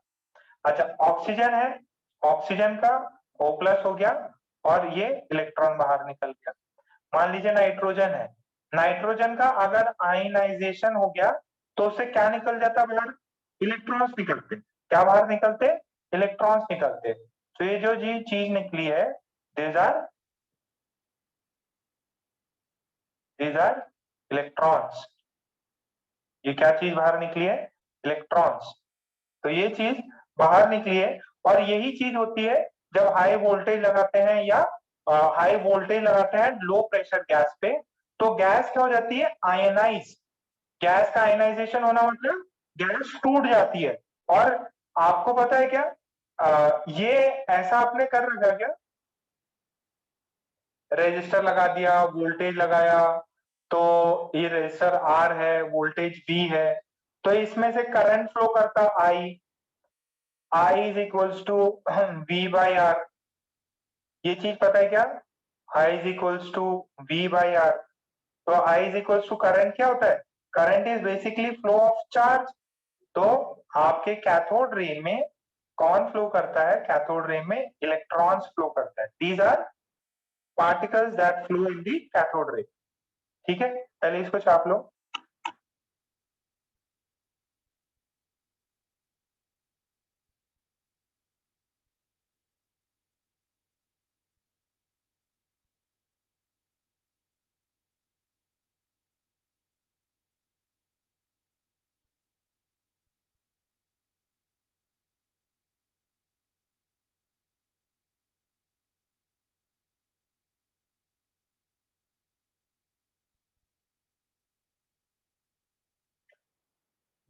अच्छा, ऑक्सीजन है, ऑक्सीजन का O+ हो गया और ये इलेक्ट्रॉन बाहर निकल गया। मान लीजिए नाइट्रोजन है, नाइट्रोजन का अगर आयनाइजेशन हो गया तो उससे क्या निकल जाता बाहर, इलेक्ट्रॉन्स निकलते, क्या बाहर निकलते, इलेक्ट्रॉन्स निकलते। तो ये जो जी चीज निकली है, these are इलेक्ट्रॉन्स, ये क्या चीज बाहर निकली है, इलेक्ट्रॉन्स। तो ये चीज बाहर निकली है, और यही चीज होती है जब हाई वोल्टेज लगाते हैं या हाई वोल्टेज लगाते हैं लो प्रेशर गैस पे, तो गैस क्या हो जाती है, आयनाइज। गैस का आयनाइजेशन होना मतलब गैस टूट जाती है। और आपको पता है क्या, ये ऐसा आपने कर रखा क्या, रेजिस्टर लगा दिया, वोल्टेज लगाया, तो ये रेजिस्टर R है, वोल्टेज V है, तो इसमें से करंट फ्लो करता I is equals to V/R। ये चीज पता है क्या, I is equals to V/R। तो I is equals to current क्या होता है, current is basically flow of charge. तो आपके कैथोड रे में कौन फ्लो करता है, कैथोड रे में इलेक्ट्रॉन्स फ्लो करता है। These are particles that flow in the cathode ray. ठीक है, पहले इसको छाप लो।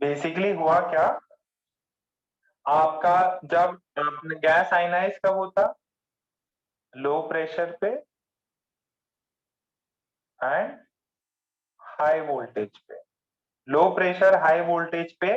बेसिकली हुआ क्या, आपका जब आपने गैस आयनाइज कब होता, लो प्रेशर पे एंड हाई वोल्टेज पे। लो प्रेशर हाई वोल्टेज पे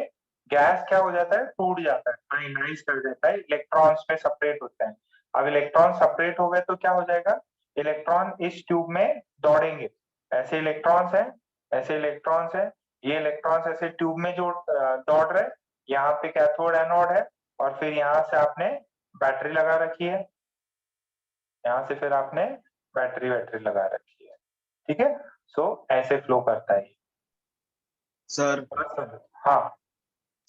गैस क्या हो जाता है, टूट जाता है, आयनाइज कर देता है, इलेक्ट्रॉन्स में सेपरेट होता है। अब इलेक्ट्रॉन सेपरेट हो गए तो क्या हो जाएगा, इलेक्ट्रॉन इस ट्यूब में दौड़ेंगे, ऐसे इलेक्ट्रॉन्स हैं, ऐसे इलेक्ट्रॉन्स हैं, ये इलेक्ट्रॉन्स ऐसे ट्यूब में जो दौड़ रहे, यहाँ पे कैथोड एनोड है, और फिर यहाँ से आपने बैटरी लगा रखी है, यहाँ से फिर आपने बैटरी वैटरी लगा रखी है। ठीक है, सो ऐसे फ्लो करता है। सर हाँ,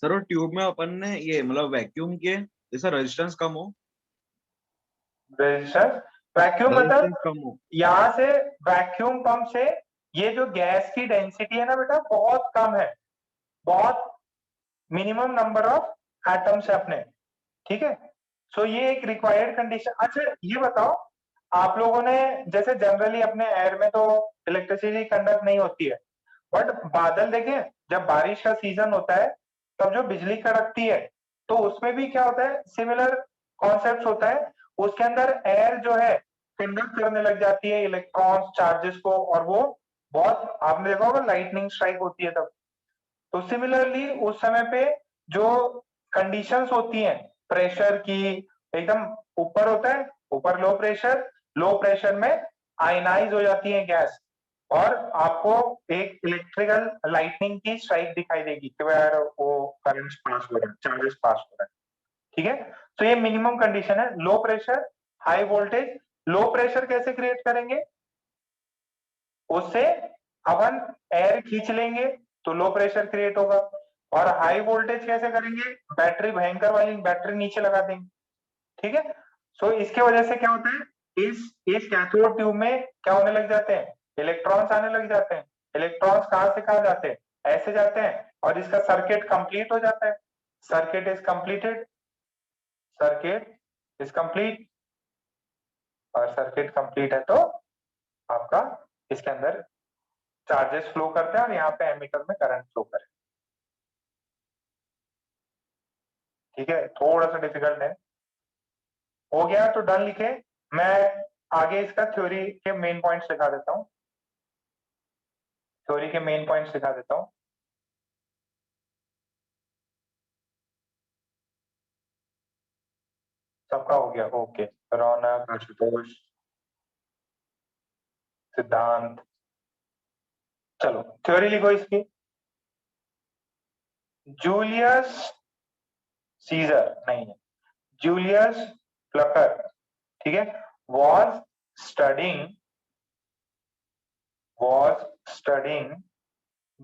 सर वो ट्यूब में अपन ने ये मतलब वैक्यूम किए जैसा रेजिस्टेंस कम हो, रेजिस्टेंस, वैक्यूम मतलब रेजिस्टेंस कम हो। यहाँ से वैक्यूम पंप से ये जो गैस की डेंसिटी है ना बेटा, बहुत कम है, बहुत मिनिमम नंबर ऑफ एटम्स है अपने। ठीक है, सो ये एक रिक्वायर्ड कंडीशन। अच्छा ये बताओ, आप लोगों ने जैसे जनरली अपने एयर में तो इलेक्ट्रिसिटी कंडक्ट नहीं होती है, बट बादल देखें, जब बारिश का सीजन होता है तब जो बिजली कड़कती है, तो उसमें भी क्या होता है, सिमिलर कॉन्सेप्ट होता है। उसके अंदर एयर जो है कंडक्ट करने लग जाती है इलेक्ट्रॉन्स चार्जेस को, और वो बहुत, आपने देखा होगा लाइटनिंग स्ट्राइक होती है तब। तो सिमिलरली उस समय पे जो कंडीशंस होती हैं प्रेशर की, एकदम ऊपर होता है, ऊपर लो प्रेशर में आयनाइज हो जाती है गैस, और आपको एक इलेक्ट्रिकल लाइटनिंग की स्ट्राइक दिखाई देगी कि यार वो करंट पास हो रहा है, चार्जेस पास हो रहा है। ठीक है, तो ये मिनिमम कंडीशन है, low pressure high voltage. Low pressure कैसे क्रिएट करेंगे, उससे अपन एयर खींच लेंगे तो लो प्रेशर क्रिएट होगा। और हाई वोल्टेज कैसे करेंगे, बैटरी, भयंकर वाली बैटरी नीचे लगा देंगे। ठीक है, सो इसके वजह से क्या होता है, इस कैथोड ट्यूब में क्या होने लग जाते हैं, इलेक्ट्रॉन्स आने लग जाते हैं। इलेक्ट्रॉन्स कहां से कहां जाते हैं, ऐसे जाते हैं, और इसका सर्किट कंप्लीट हो जाता है। Circuit is completed, circuit is complete, और सर्किट कंप्लीट है तो आपका इसके अंदर चार्जेस फ्लो करते हैं, और यहाँ पे एमीटर में करंट फ्लो करे। ठीक है, थोड़ा सा डिफिकल्ट है, हो गया तो डन लिखे। मैं आगे इसका थ्योरी के मेन पॉइंट्स लिखा देता हूँ। थ्योरी के मेन पॉइंट्स दिखा देता हूँ। सबका हो गया, ओके। रौनक, आशुतोष, सिद्धांत, चलो थ्योरी लिखो इसकी। जूलियस सीजर नहीं है, जूलियस प्लकर, ठीक है, was studying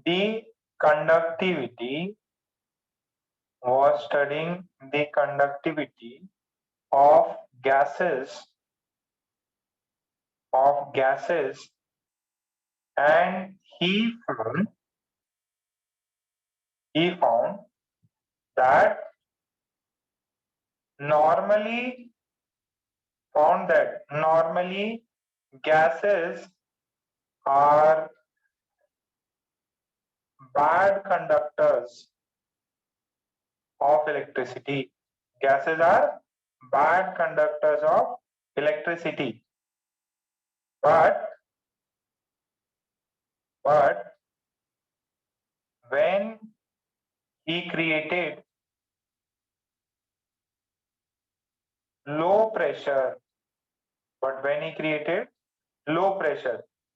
the conductivity of gases and he found that normally gases are bad conductors of electricity. Gases are bad conductors of electricity. But when he created low pressure,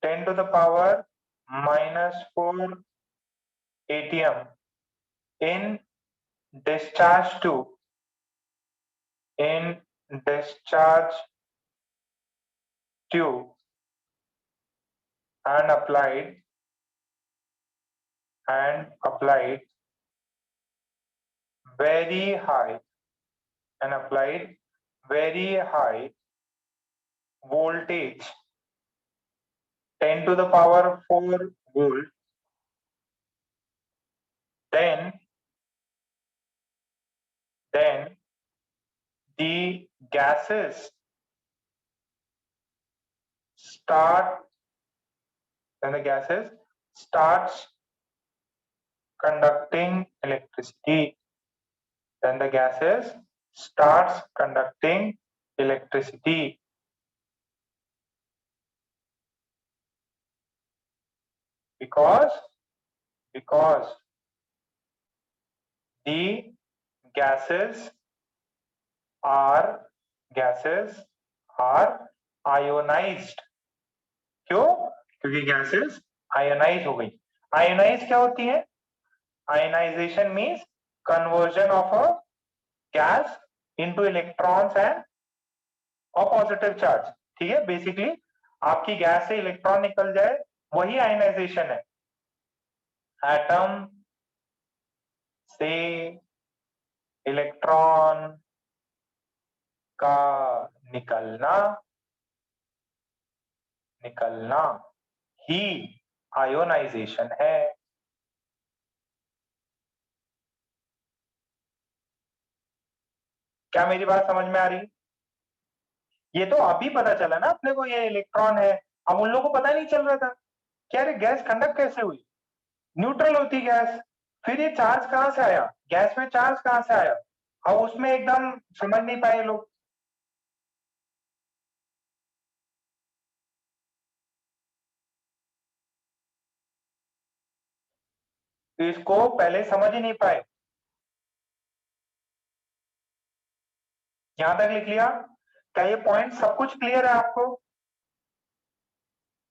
10 to the power -4 atm in discharge tube and applied very high voltage, 10 to the power 4 volt, then the gases starts conducting electricity. Because the gases are ionized. क्यों? क्योंकि gases ionize हो गई। Ionize क्या होती है? Ionization means conversion of a gas into electrons and a positive charge, ठीक है। Basically आपकी गैस से इलेक्ट्रॉन निकल जाए वही आयनाइजेशन है। एटम से इलेक्ट्रॉन का निकलना ही आयोनाइजेशन है। क्या मेरी बात समझ में आ रही? ये तो अभी पता चला ना अपने को ये इलेक्ट्रॉन है, अब उन लोगों को पता नहीं चल रहा था क्या रे गैस कंडक्ट कैसे हुई, न्यूट्रल होती गैस, फिर ये चार्ज कहां से आया, गैस में चार्ज कहां से आया, अब उसमें एकदम समझ नहीं पाए लोग। तो इसको पहले समझ ही नहीं पाए। यहां तक लिख लिया? क्या ये पॉइंट सब कुछ क्लियर है आपको?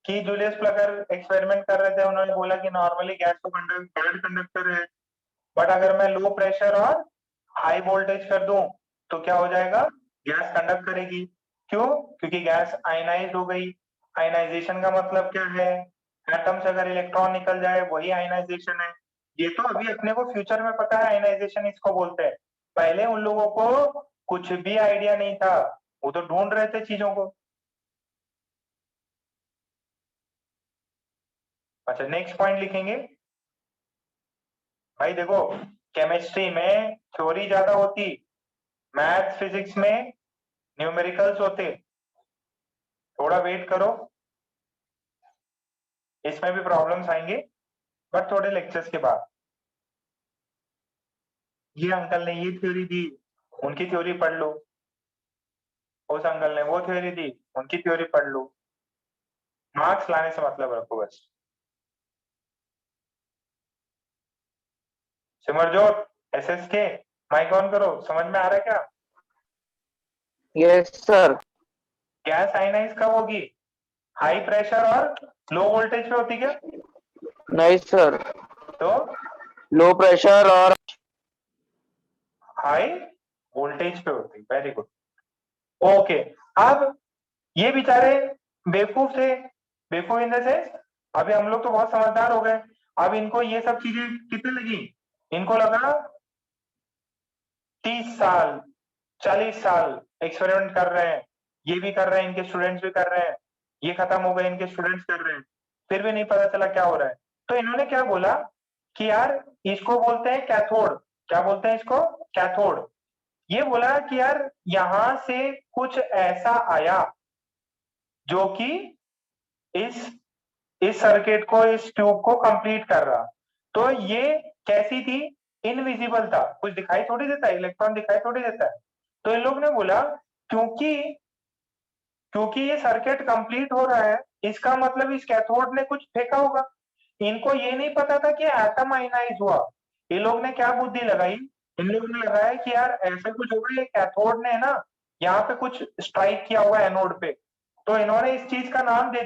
कि जूलियस प्लकर एक्सपेरिमेंट कर रहे थे, उन्होंने बोला कि नॉर्मली गैस को बैड कंडक्टर है, बट अगर मैं लो प्रेशर और हाई वोल्टेज कर दूं तो क्या हो जाएगा, गैस कंडक्ट करेगी। क्यों? क्योंकि गैस आयनाइज हो गई। आयनाइजेशन का मतलब क्या है? एटम से अगर इलेक्ट्रॉन निकल जाए वही आयनाइजेशन है। ये तो अभी अपने को फ्यूचर में पता है आयनाइजेशन इसको बोलते हैं, पहले उन लोगों को कुछ भी आइडिया नहीं था, वो तो ढूंढ रहे थे चीजों को। अच्छा नेक्स्ट पॉइंट लिखेंगे। भाई देखो केमिस्ट्री में थ्योरी ज्यादा होती, मैथ्स फिजिक्स में न्यूमेरिकल्स होते, थोड़ा वेट करो, इसमें भी प्रॉब्लम्स आएंगे बट थोड़े लेक्चर्स के बाद। ये अंकल ने ये थ्योरी दी, उनकी थ्योरी पढ़ लो, उस अंकल ने वो थ्योरी दी, उनकी थ्योरी पढ़ लो, मार्क्स लाने से मतलब रखो बस। सिमरजोत, SSK, माइक ऑन करो, समझ में आ रहा है क्या? Yes sir. गैस आयनाइज कब होगी? हाई प्रेशर और लो वोल्टेज पे होती क्या? नहीं सर, तो लो प्रेशर और हाई वोल्टेज पे होती। Very good. ओके, अब ये बेचारे बेवकूफ थे, बेवकूफ इन द सेंस अभी हम लोग तो बहुत समझदार हो गए। अब इनको ये सब चीजें कितने लगी? इनको लगा 30 साल 40 साल एक्सपेरिमेंट कर रहे हैं, ये भी कर रहे हैं, इनके स्टूडेंट्स भी कर रहे हैं, ये खत्म हो गए, इनके स्टूडेंट्स कर रहे हैं, फिर भी नहीं पता चला क्या हो रहा है। तो इन्होंने क्या बोला कि यार इसको बोलते हैं कैथोड। क्या बोलते हैं इसको? कैथोड। ये बोला कि यार यहां से कुछ ऐसा आया जो कि इस सर्किट को, इस ट्यूब को कंप्लीट कर रहा। तो ये कैसी थी? इनविजिबल था, कुछ दिखाई थोड़ी देता है, इलेक्ट्रॉन दिखाई थोड़ी देता है। तो इन लोग ने बोला क्योंकि क्योंकि ये सर्किट कंप्लीट हो रहा है, इसका मतलब इस कैथोड ने कुछ फेंका होगा। इनको ये नहीं पता था कि एटम आयनाइज हुआ। ये लोग ने क्या बुद्धि लगाई? इन लोगों ने लगाया कि यार ऐसा कुछ होगा, ये कैथोड ने ना यहाँ पे कुछ स्ट्राइक किया होगा एनोड पे। तो इन्होंने इस चीज का नाम दे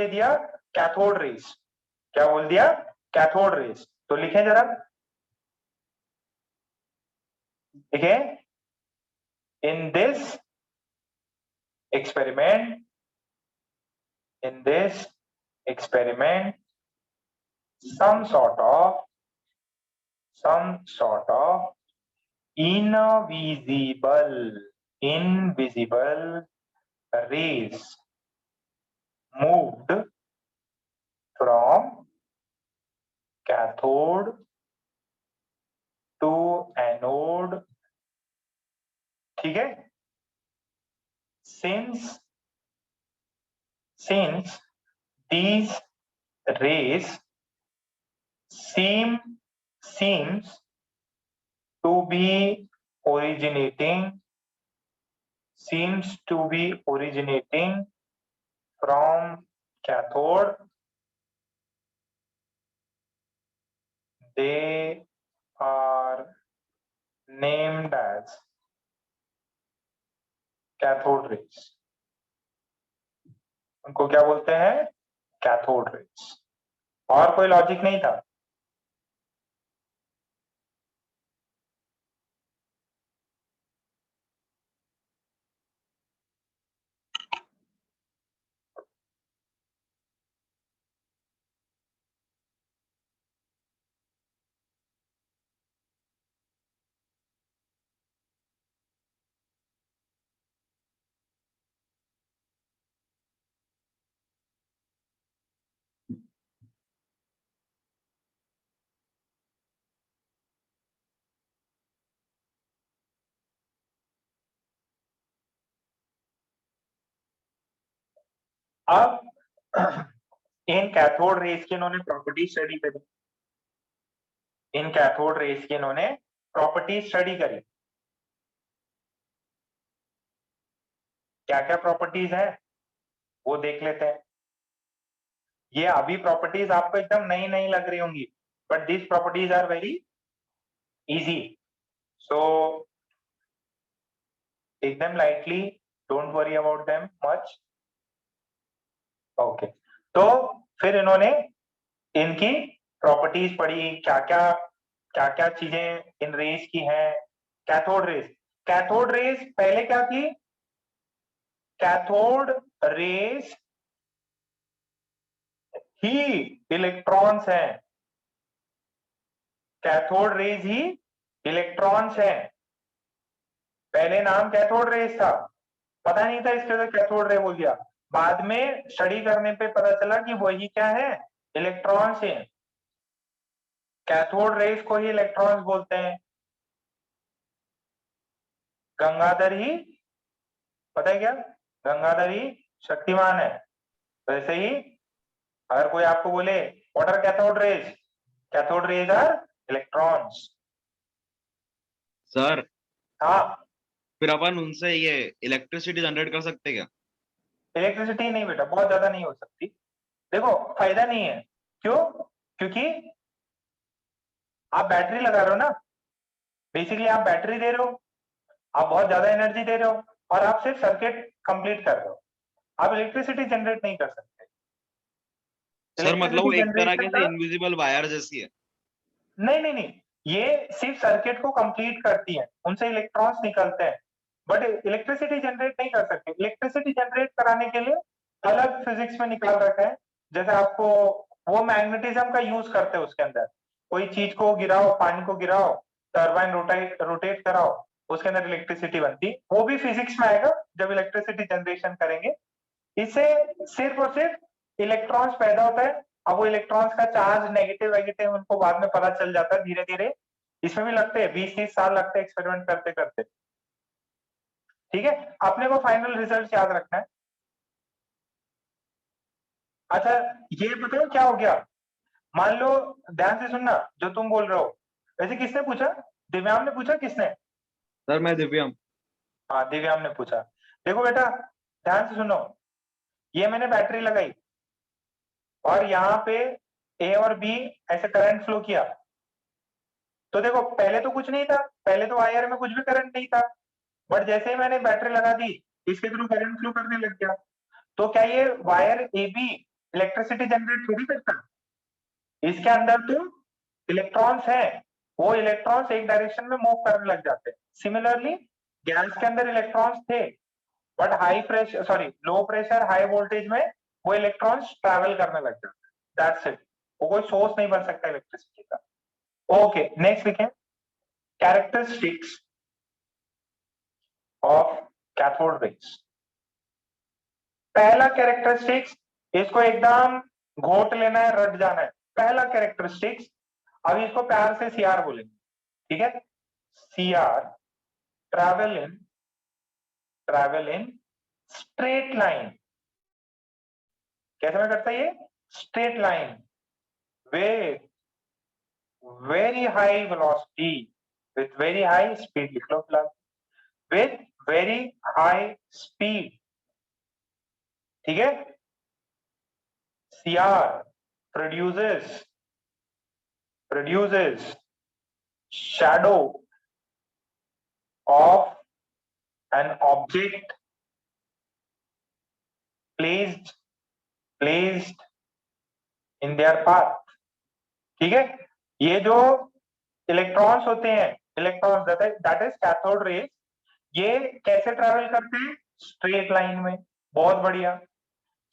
दिया, कैथोड रेस। क्या बोल दिया? Cathode rays. तो लिखे जरा, लिखे, in this experiment some sort of invisible rays moved from cathode to anode. ठीक है? since these rays seems to be originating from cathode, they are named as cathode rays. उनको क्या बोलते हैं? Cathode rays. और कोई लॉजिक नहीं था। अब इन कैथोड रेस की इन्होंने प्रॉपर्टी स्टडी करी। क्या क्या प्रॉपर्टीज है वो देख लेते हैं। ये अभी प्रॉपर्टीज आपको एकदम नई नई लग रही होंगी, but these properties are very easy, so take them lightly, don't worry about them much. Okay, तो फिर इन्होंने इनकी प्रॉपर्टीज पढ़ी, क्या क्या चीजें इन रेस की हैं। कैथोड रेस पहले क्या थी? कैथोड रेस ही इलेक्ट्रॉन्स हैं। कैथोड रेस ही इलेक्ट्रॉन्स हैं। पहले नाम कैथोड रेस था, पता नहीं था, इसके तो कैथोड रे बोल दिया। बाद में स्टडी करने पे पता चला कि वही क्या है? इलेक्ट्रॉन्स हैं। कैथोड रेस को ही इलेक्ट्रॉन्स बोलते हैं। गंगाधर ही, पता है क्या? गंगाधर ही शक्तिमान है। वैसे ही अगर कोई आपको बोले what are cathode rays are electrons. Sir हाँ, फिर अपन उनसे ये इलेक्ट्रिसिटी जनरेट कर सकते हैं क्या? इलेक्ट्रिसिटी नहीं बेटा, बहुत ज्यादा नहीं हो सकती। देखो फायदा नहीं है। क्यों? क्योंकि आप बैटरी लगा रहे हो ना, बेसिकली आप बैटरी दे रहे हो, आप बहुत ज्यादा एनर्जी दे रहे हो और आप सिर्फ सर्किट कंप्लीट कर रहे हो, आप इलेक्ट्रिसिटी जनरेट नहीं कर सकते। सर मतलब वो इलेक्ट्रिसिटी एक तरह जनरेशन के से का इनविजिबल वायर जैसी है। नहीं, ये सिर्फ सर्किट को कंप्लीट करती है, उनसे इलेक्ट्रॉन्स निकलते हैं, बट इलेक्ट्रिसिटी जनरेट नहीं कर सकते। इलेक्ट्रिसिटी जनरेट कराने के लिए अलग फिजिक्स में निकाल रखा है, जैसे आपको वो मैग्नेटिज्म का यूज करते हैं उसके अंदर, कोई चीज को गिराओ, पानी को गिराओ, टर्बाइन रोटेट कराओ, उसके अंदर इलेक्ट्रिसिटी बनती, वो भी फिजिक्स में आएगा जब इलेक्ट्रिसिटी जनरेशन करेंगे। इससे सिर्फ और सिर्फ इलेक्ट्रॉन्स पैदा होता है। अब वो इलेक्ट्रॉन्स का चार्ज नेगेटिव वेगेटिव उनको बाद में पता चल जाता है धीरे धीरे, इसमें भी लगते हैं 20-30 साल लगते हैं एक्सपेरिमेंट करते करते। ठीक है, अपने को फाइनल रिजल्ट याद रखना है। अच्छा, ये बताओ क्या हो गया, मान लो, ध्यान से सुनना जो तुम बोल रहे हो। वैसे किसने पूछा, दिव्यांग ने पूछा, किसने? सर मैं दिव्यम। हाँ, दिव्यांग ने पूछा। देखो बेटा, ध्यान से सुनो, ये मैंने बैटरी लगाई और यहाँ पे ए और बी ऐसे करंट फ्लो किया, तो देखो पहले तो कुछ नहीं था, पहले तो वायर में कुछ भी करंट नहीं था, बट जैसे ही मैंने बैटरी लगा दी इसके थ्रू करंट फ्लो करने लग गया। तो क्या ये wire A B electricity generate थोड़ी करता? इसके अंदर तो इलेक्ट्रॉन्स हैं, वो इलेक्ट्रॉन्स एक डायरेक्शन में मूव करने लग जाते हैं। सिमिलरली गैस के अंदर इलेक्ट्रॉन्स थे, but high pressure, sorry, low pressure high voltage में वो इलेक्ट्रॉन्स ट्रैवल करने लग जाते हैं। दैट्स इट, वो कोई सोर्स नहीं बन सकता इलेक्ट्रिसिटी का। ओके, नेक्स्ट लिखें, कैरेक्टरिस्टिक्स ऑफ कैथोड रेज। पहला कैरेक्टरिस्टिक्स, इसको एकदम घोट लेना है, रट जाना है। पहला कैरेक्टरिस्टिक्स, अब इसको प्यार से सीआर बोलेंगे, ठीक है? CR, travel in straight line. कैसे में करता है ये? Straight line with very high velocity, with very high speed, लिख लो फिलहाल, विथ वेरी हाई स्पीड, ठीक है? CR produces shadow of an object placed in their path। ठीक है, ये जो इलेक्ट्रॉन्स होते हैं, electrons that is cathode rays, ये कैसे ट्रेवल करते हैं? स्ट्रेट लाइन में। बहुत बढ़िया,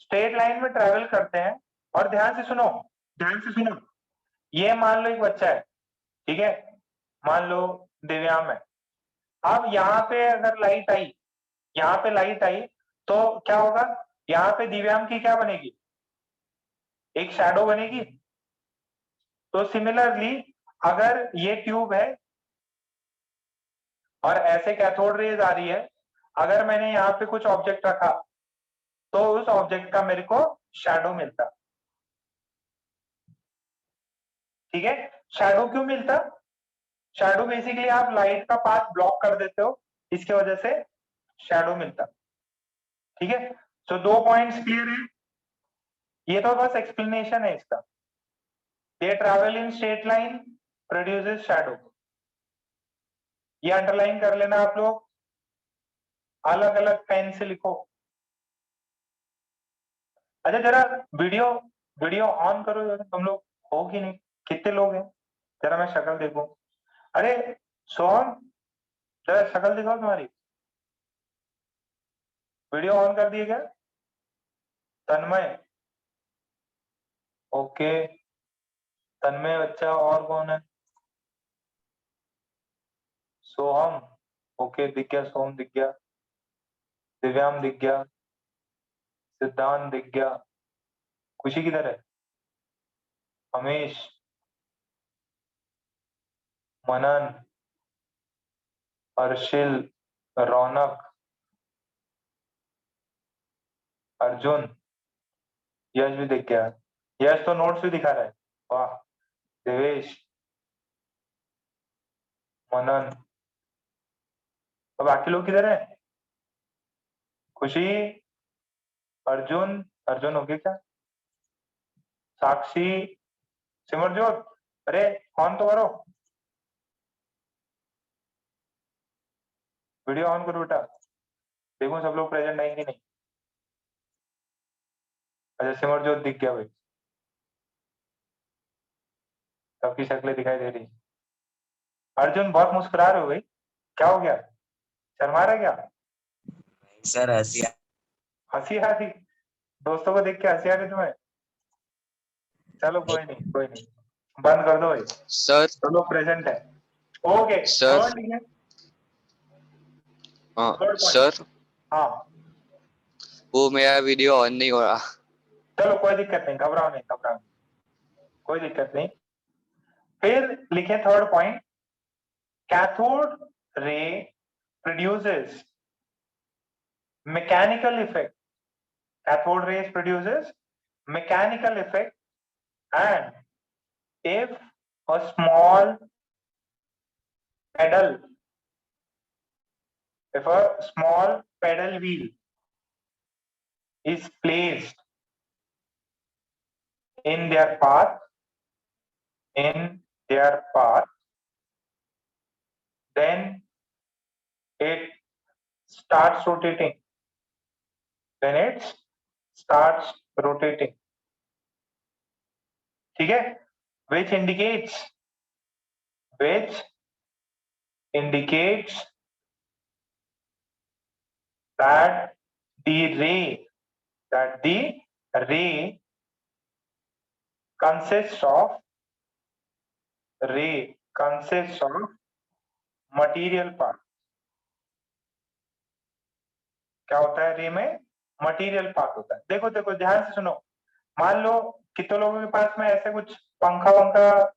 स्ट्रेट लाइन में ट्रेवल करते हैं। और ध्यान से सुनो, ये मान लो एक बच्चा है, ठीक है, मान लो दिव्यांग है। अब यहाँ पे अगर लाइट आई, यहाँ पे लाइट आई, तो क्या होगा? यहाँ पे दिव्यांग की क्या बनेगी? एक शैडो बनेगी। तो सिमिलरली अगर ये ट्यूब है और ऐसे कैथोड रेज आ रही है, अगर मैंने यहाँ पे कुछ ऑब्जेक्ट रखा तो उस ऑब्जेक्ट का मेरे को शैडो मिलता। ठीक है, शैडो क्यों मिलता? शैडो बेसिकली आप लाइट का पाथ ब्लॉक कर देते हो, इसके वजह से शैडो मिलता। ठीक है, तो 2 पॉइंट्स क्लियर है, ये तो बस एक्सप्लेनेशन है इसका। दे travel in straight line, produces shadow. ये अंडरलाइन कर लेना आप लोग, अलग अलग पेन से लिखो। अच्छा, जरा वीडियो ऑन करो जरा, तुम लोग हो कि नहीं, कितने लोग हैं? जरा मैं शक्ल देखूं। अरे सोहम, जरा शक्ल दिखाओ तुम्हारी। वीडियो ऑन कर दिए क्या? तन्मय, ओके, तन्मय बच्चा, और कौन है? सोहम, ओके, दिख गया, सोहम दिख गया, दिव्यांग दिख गया, सिद्धांत दिख गया, खुशी किधर है? हमेश, मनन, हर्षिल, रौनक, अर्जुन, यश भी दिख गया। यश तो नोट्स भी दिखा रहा है, वाह। देवेश, मनन, तो बाकी लोग किधर है? खुशी, अर्जुन हो गया क्या? साक्षी, सिमरजोत, अरे ऑन तो करो। वीडियो ऑन करो बेटा, देखो सब लोग प्रेजेंट हैं कि नहीं। अच्छा सिमरजोत दिख गया भाई, सबकी शक्लें दिखाई दे रही। अर्जुन बहुत मुस्कुरा रहे हो भाई, क्या हो गया, शर्मा रहा है क्या? सर हंसी हंसी आ रही, दोस्तों को देख के हंसी आ रही तुम्हें? चलो कोई नहीं कोई नहीं, बंद कर दो भाई, सर सब लोग प्रेजेंट है। ओके सर थर्ड लिखे, थर्ड पॉइंट। सर हाँ वो मेरा वीडियो ऑन नहीं हो रहा। चलो कोई दिक्कत नहीं, घबराओ नहीं घबराओ नहीं, कोई दिक्कत नहीं। फिर लिखे third point, cathode ray produces mechanical effect, cathode rays produces mechanical effect, and if a small pedal, if a small pedal wheel is placed in their path, then it starts rotating, ठीक है, which indicates that the ray consists of material part। क्या होता है रे में? Material part होता है। देखो देखो ध्यान से सुनो, मान लो कितने लोगों के पास में ऐसे कुछ पंखा वंखा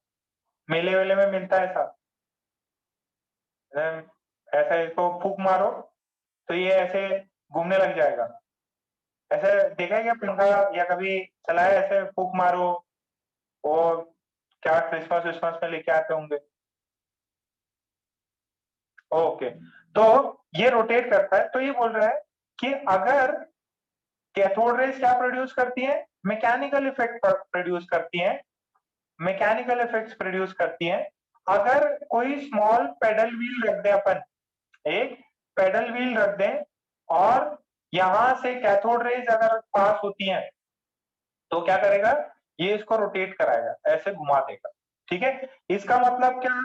मेले वेले में मिलता है, ऐसा इसको फूक मारो तो ये ऐसे घूमने लग जाएगा। ऐसे देखा है क्या पंखा, या कभी चलाया ऐसे फूक मारो, और क्या क्रिसमस में लेके आते होंगे। ओके तो ये रोटेट करता है, तो ये बोल रहा है कि अगर कैथोड रेज क्या प्रोड्यूस करती है, मैकेनिकल इफेक्ट प्रोड्यूस करती है, मैकेनिकल इफेक्ट्स प्रोड्यूस करती है। अगर कोई स्मॉल पेडल व्हील रख दें, अपन एक पेडल व्हील रख दें और यहां से कैथोड रेज अगर पास होती हैं तो क्या करेगा, ये इसको रोटेट कराएगा, ऐसे घुमा देगा। ठीक है, इसका मतलब क्या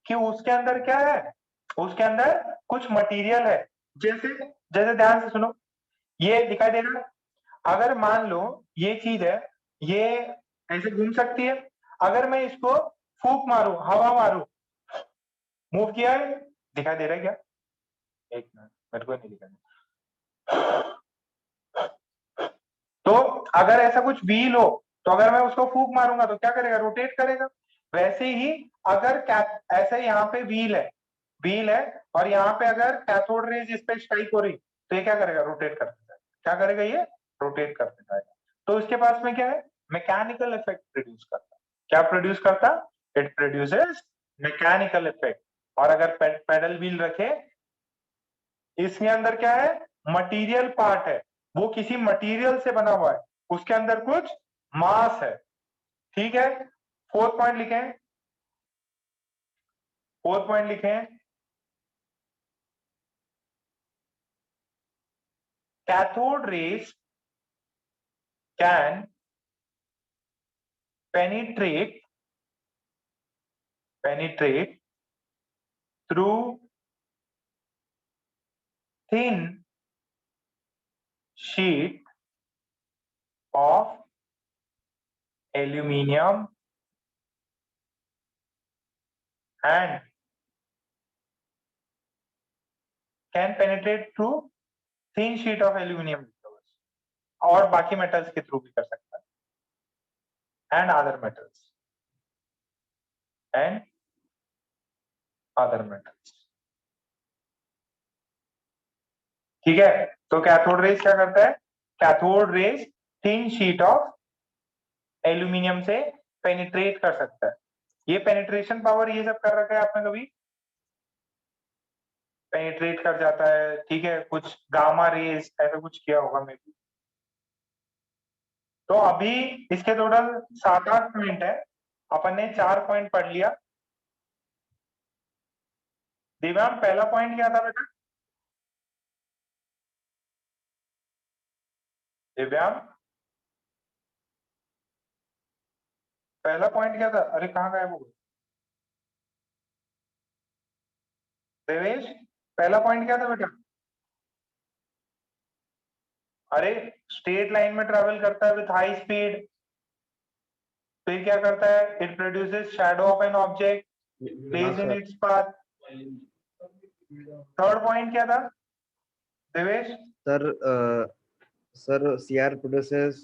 कि उसके अंदर क्या है, उसके अंदर कुछ मटेरियल है। जैसे जैसे ध्यान से सुनो, ये दिखाई दे रहा है, अगर मान लो ये चीज है, ये ऐसे घूम सकती है। अगर मैं इसको फूक मारूं, हवा मारूं, मूव किया है, दिखाई दे रहा है क्या? एक मिनट, मेरे को नहीं दिखाई। तो अगर ऐसा कुछ व्हील हो तो अगर मैं उसको फूक मारूंगा तो क्या करेगा, रोटेट करेगा। वैसे ही अगर ऐसे यहाँ पे व्हील है और यहाँ पे अगर कैथोड रेज इस पे स्ट्राइक हो रही तो ये क्या करेगा, रोटेट करते जाएगा। क्या करेगा, ये रोटेट करते जाएगा। तो इसके पास में क्या है, मैकेनिकल इफेक्ट प्रोड्यूस करता। क्या प्रोड्यूस करता? It produces mechanical effect. और अगर पेडल व्हील रखे, इसके अंदर क्या है, मटेरियल पार्ट है, वो किसी मटेरियल से बना हुआ है, उसके अंदर कुछ मास है। ठीक है, फोर्थ पॉइंट लिखें, cathode rays can penetrate through thin sheet of aluminium and can penetrate through thin sheet of aluminium, और बाकी मेटल्स के थ्रू भी कर सकता है, and other metals। ठीक है, तो कैथोड रेज क्या करता है, cathode rays thin sheet of aluminium से पेनिट्रेट कर सकता है। ये पेनिट्रेशन पावर ये सब कर रखा है आपने कभी, पेनिट्रेट कर जाता है। ठीक है, कुछ गामा रेज ऐसा कुछ किया होगा मे बी। तो अभी इसके टोटल 7-8 पॉइंट है, अपन ने 4 पॉइंट पढ़ लिया। दिव्यांग पहला पॉइंट क्या था बेटा? दिव्यांग पहला पॉइंट क्या था? अरे कहाँ गायब हो गए? देवेश पहला पॉइंट क्या था बेटा? अरे स्ट्रेट लाइन में ट्रेवल करता है विथ हाई स्पीड, फिर क्या करता है? It produces shadow of an object place in its path. Third point क्या था Devesh? Sir CR produces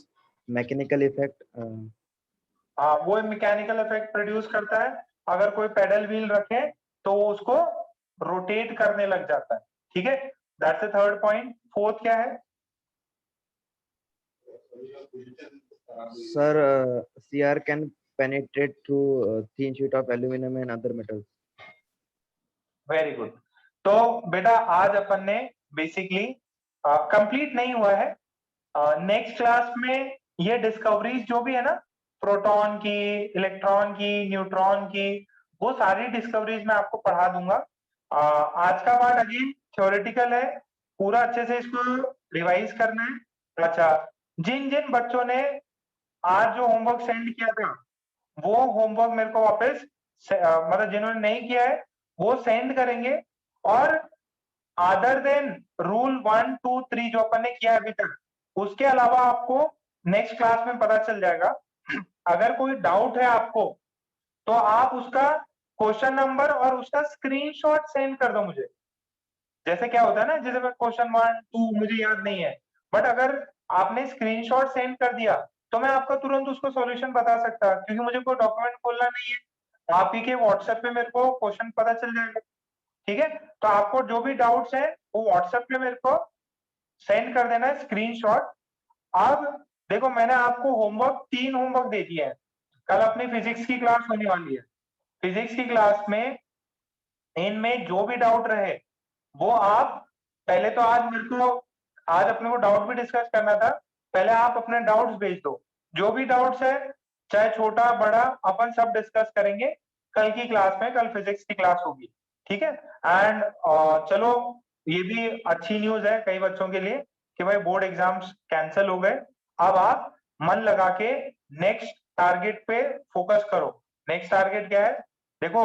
mechanical effect. हाँ, वो मैकेनिकल इफेक्ट प्रोड्यूस करता है। अगर कोई पेडल व्हील रखे तो वो उसको रोटेट करने लग जाता है। ठीक है, that's the third point. Fourth क्या है? Sir, CR can penetrate through thin sheet of aluminum and other metals. Very good. तो बेटा आज अपन ने बेसिकली कंप्लीट नहीं हुआ है, नेक्स्ट क्लास में ये डिस्कवरीज जो भी है ना, प्रोटॉन की, इलेक्ट्रॉन की, न्यूट्रॉन की, वो सारी डिस्कवरीज मैं आपको पढ़ा दूंगा। आज का पार्ट अगेन थ्योरेटिकल है, पूरा अच्छे से इसको रिवाइज करना है। अच्छा, जिन जिन बच्चों ने आज जो होमवर्क सेंड किया था वो होमवर्क मेरे को वापस मतलब जिन्होंने नहीं किया है वो सेंड करेंगे, और अदर देन रूल 1, 2, 3 जो अपन ने किया अभी तक, उसके अलावा आपको नेक्स्ट क्लास में पता चल जाएगा। अगर कोई डाउट है आपको तो आप उसका क्वेश्चन नंबर और उसका स्क्रीनशॉट सेंड कर दो मुझे। जैसे क्या होता है ना, जैसे क्वेश्चन 1, 2 मुझे याद नहीं है, बट अगर आपने स्क्रीनशॉट सेंड कर दिया तो मैं आपको तुरंत उसको सॉल्यूशन बता सकता, क्योंकि मुझे कोई डॉक्यूमेंट खोलना नहीं है, आप ही के व्हाट्सएप पे मेरे को क्वेश्चन पता चल जाएगा। ठीक है, तो आपको जो भी डाउट्स है वो व्हाट्सएप पे मेरे को सेंड कर देना है स्क्रीनशॉट। अब देखो, मैंने आपको होमवर्क 3 होमवर्क दे दिए हैं। कल अपनी फिजिक्स की क्लास होने वाली है, फिजिक्स की क्लास में इनमें जो भी डाउट रहे वो आप पहले तो आज अपने को डाउट भी डिस्कस करना था, पहले आप अपने डाउट्स भेज दो। जो भी डाउट्स है चाहे छोटा बड़ा अपन सब डिस्कस करेंगे कल की क्लास में, कल फिजिक्स की क्लास होगी। ठीक है, एंड चलो ये भी अच्छी न्यूज है कई बच्चों के लिए कि भाई बोर्ड एग्जाम्स कैंसिल हो गए। अब आप मन लगा के नेक्स्ट टारगेट पे फोकस करो। नेक्स्ट टारगेट क्या है? देखो,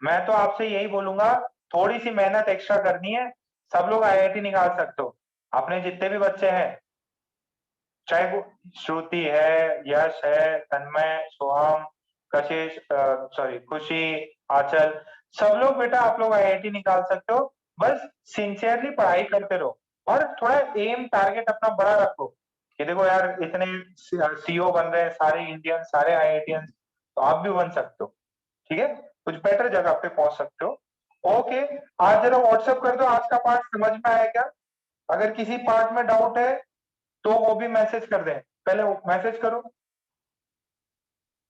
मैं तो आपसे यही बोलूंगा, थोड़ी सी मेहनत एक्स्ट्रा करनी है। सब लोग IIT निकाल सकते हो, अपने जितने भी बच्चे हैं, चाहे वो श्रुति है, यश है, तन्मय, सोहम, कशिश, सॉरी खुशी, आंचल, सब लोग बेटा आप लोग IIT निकाल सकते हो। बस सिंसियरली पढ़ाई करते रहो और थोड़ा एम टारगेट अपना बड़ा रखो कि देखो यार इतने CEO बन रहे हैं सारे इंडियन, सारे IITians, तो आप भी बन सकते हो। ठीक है, कुछ बेटर जगह पे पहुंच सकते हो। ओके, आज जरा व्हाट्सएप कर दो आज का पार्ट समझ में आया क्या? अगर किसी पार्ट में डाउट है तो वो भी मैसेज कर दें, पहले मैसेज करो।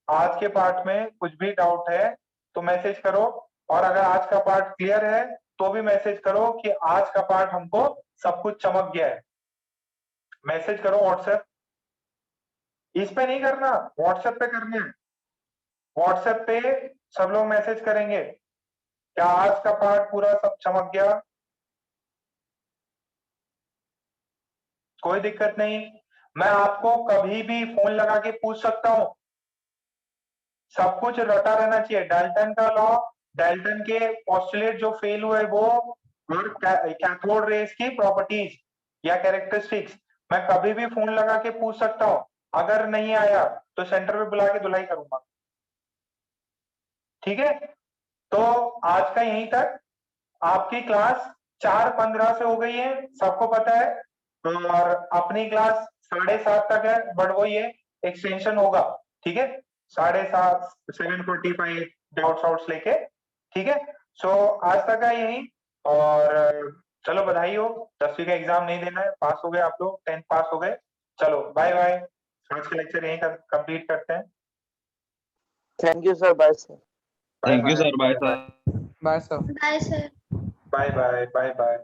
आज के पार्ट में कुछ भी डाउट है तो मैसेज करो, और अगर आज का पार्ट क्लियर है तो भी मैसेज करो कि आज का पार्ट हमको सब कुछ चमक गया है। मैसेज करो व्हाट्सएप, इस पे नहीं करना, व्हाट्सएप पे करना है। व्हाट्सएप पे सब लोग मैसेज करेंगे क्या आज का पार्ट पूरा सब चमक गया? कोई दिक्कत नहीं, मैं आपको कभी भी फोन लगा के पूछ सकता हूं, सब कुछ रटा रहना चाहिए। डाल्टन का लॉ, डाल्टन के पोस्टुलेट जो फेल हुए वो, और कैथोड रेस की प्रॉपर्टीज या कैरेक्टरिस्टिक्स, मैं कभी भी फोन लगा के पूछ सकता हूं। अगर नहीं आया तो सेंटर पे बुला के धुलाई करूंगा। ठीक है, तो आज का यहीं तक। आपकी क्लास 4:15 से हो गई है, सबको पता है, और अपनी क्लास 7:30 तक है, बट वो ये एक्सटेंशन होगा। ठीक है, 7:30, 7:45 डाउट्स लेके। ठीक है, सो आज तक है यही, और चलो बधाई हो, 10वीं का एग्जाम नहीं देना है, पास हो गए आप लोग, 10th पास हो गए। चलो बाय बाय, आज का लेक्चर यहीं कंप्लीट करते हैं। Thank you sir, bye sir. Thank you sir, bye sir. Bye sir. Bye, sir. Bye bye bye bye.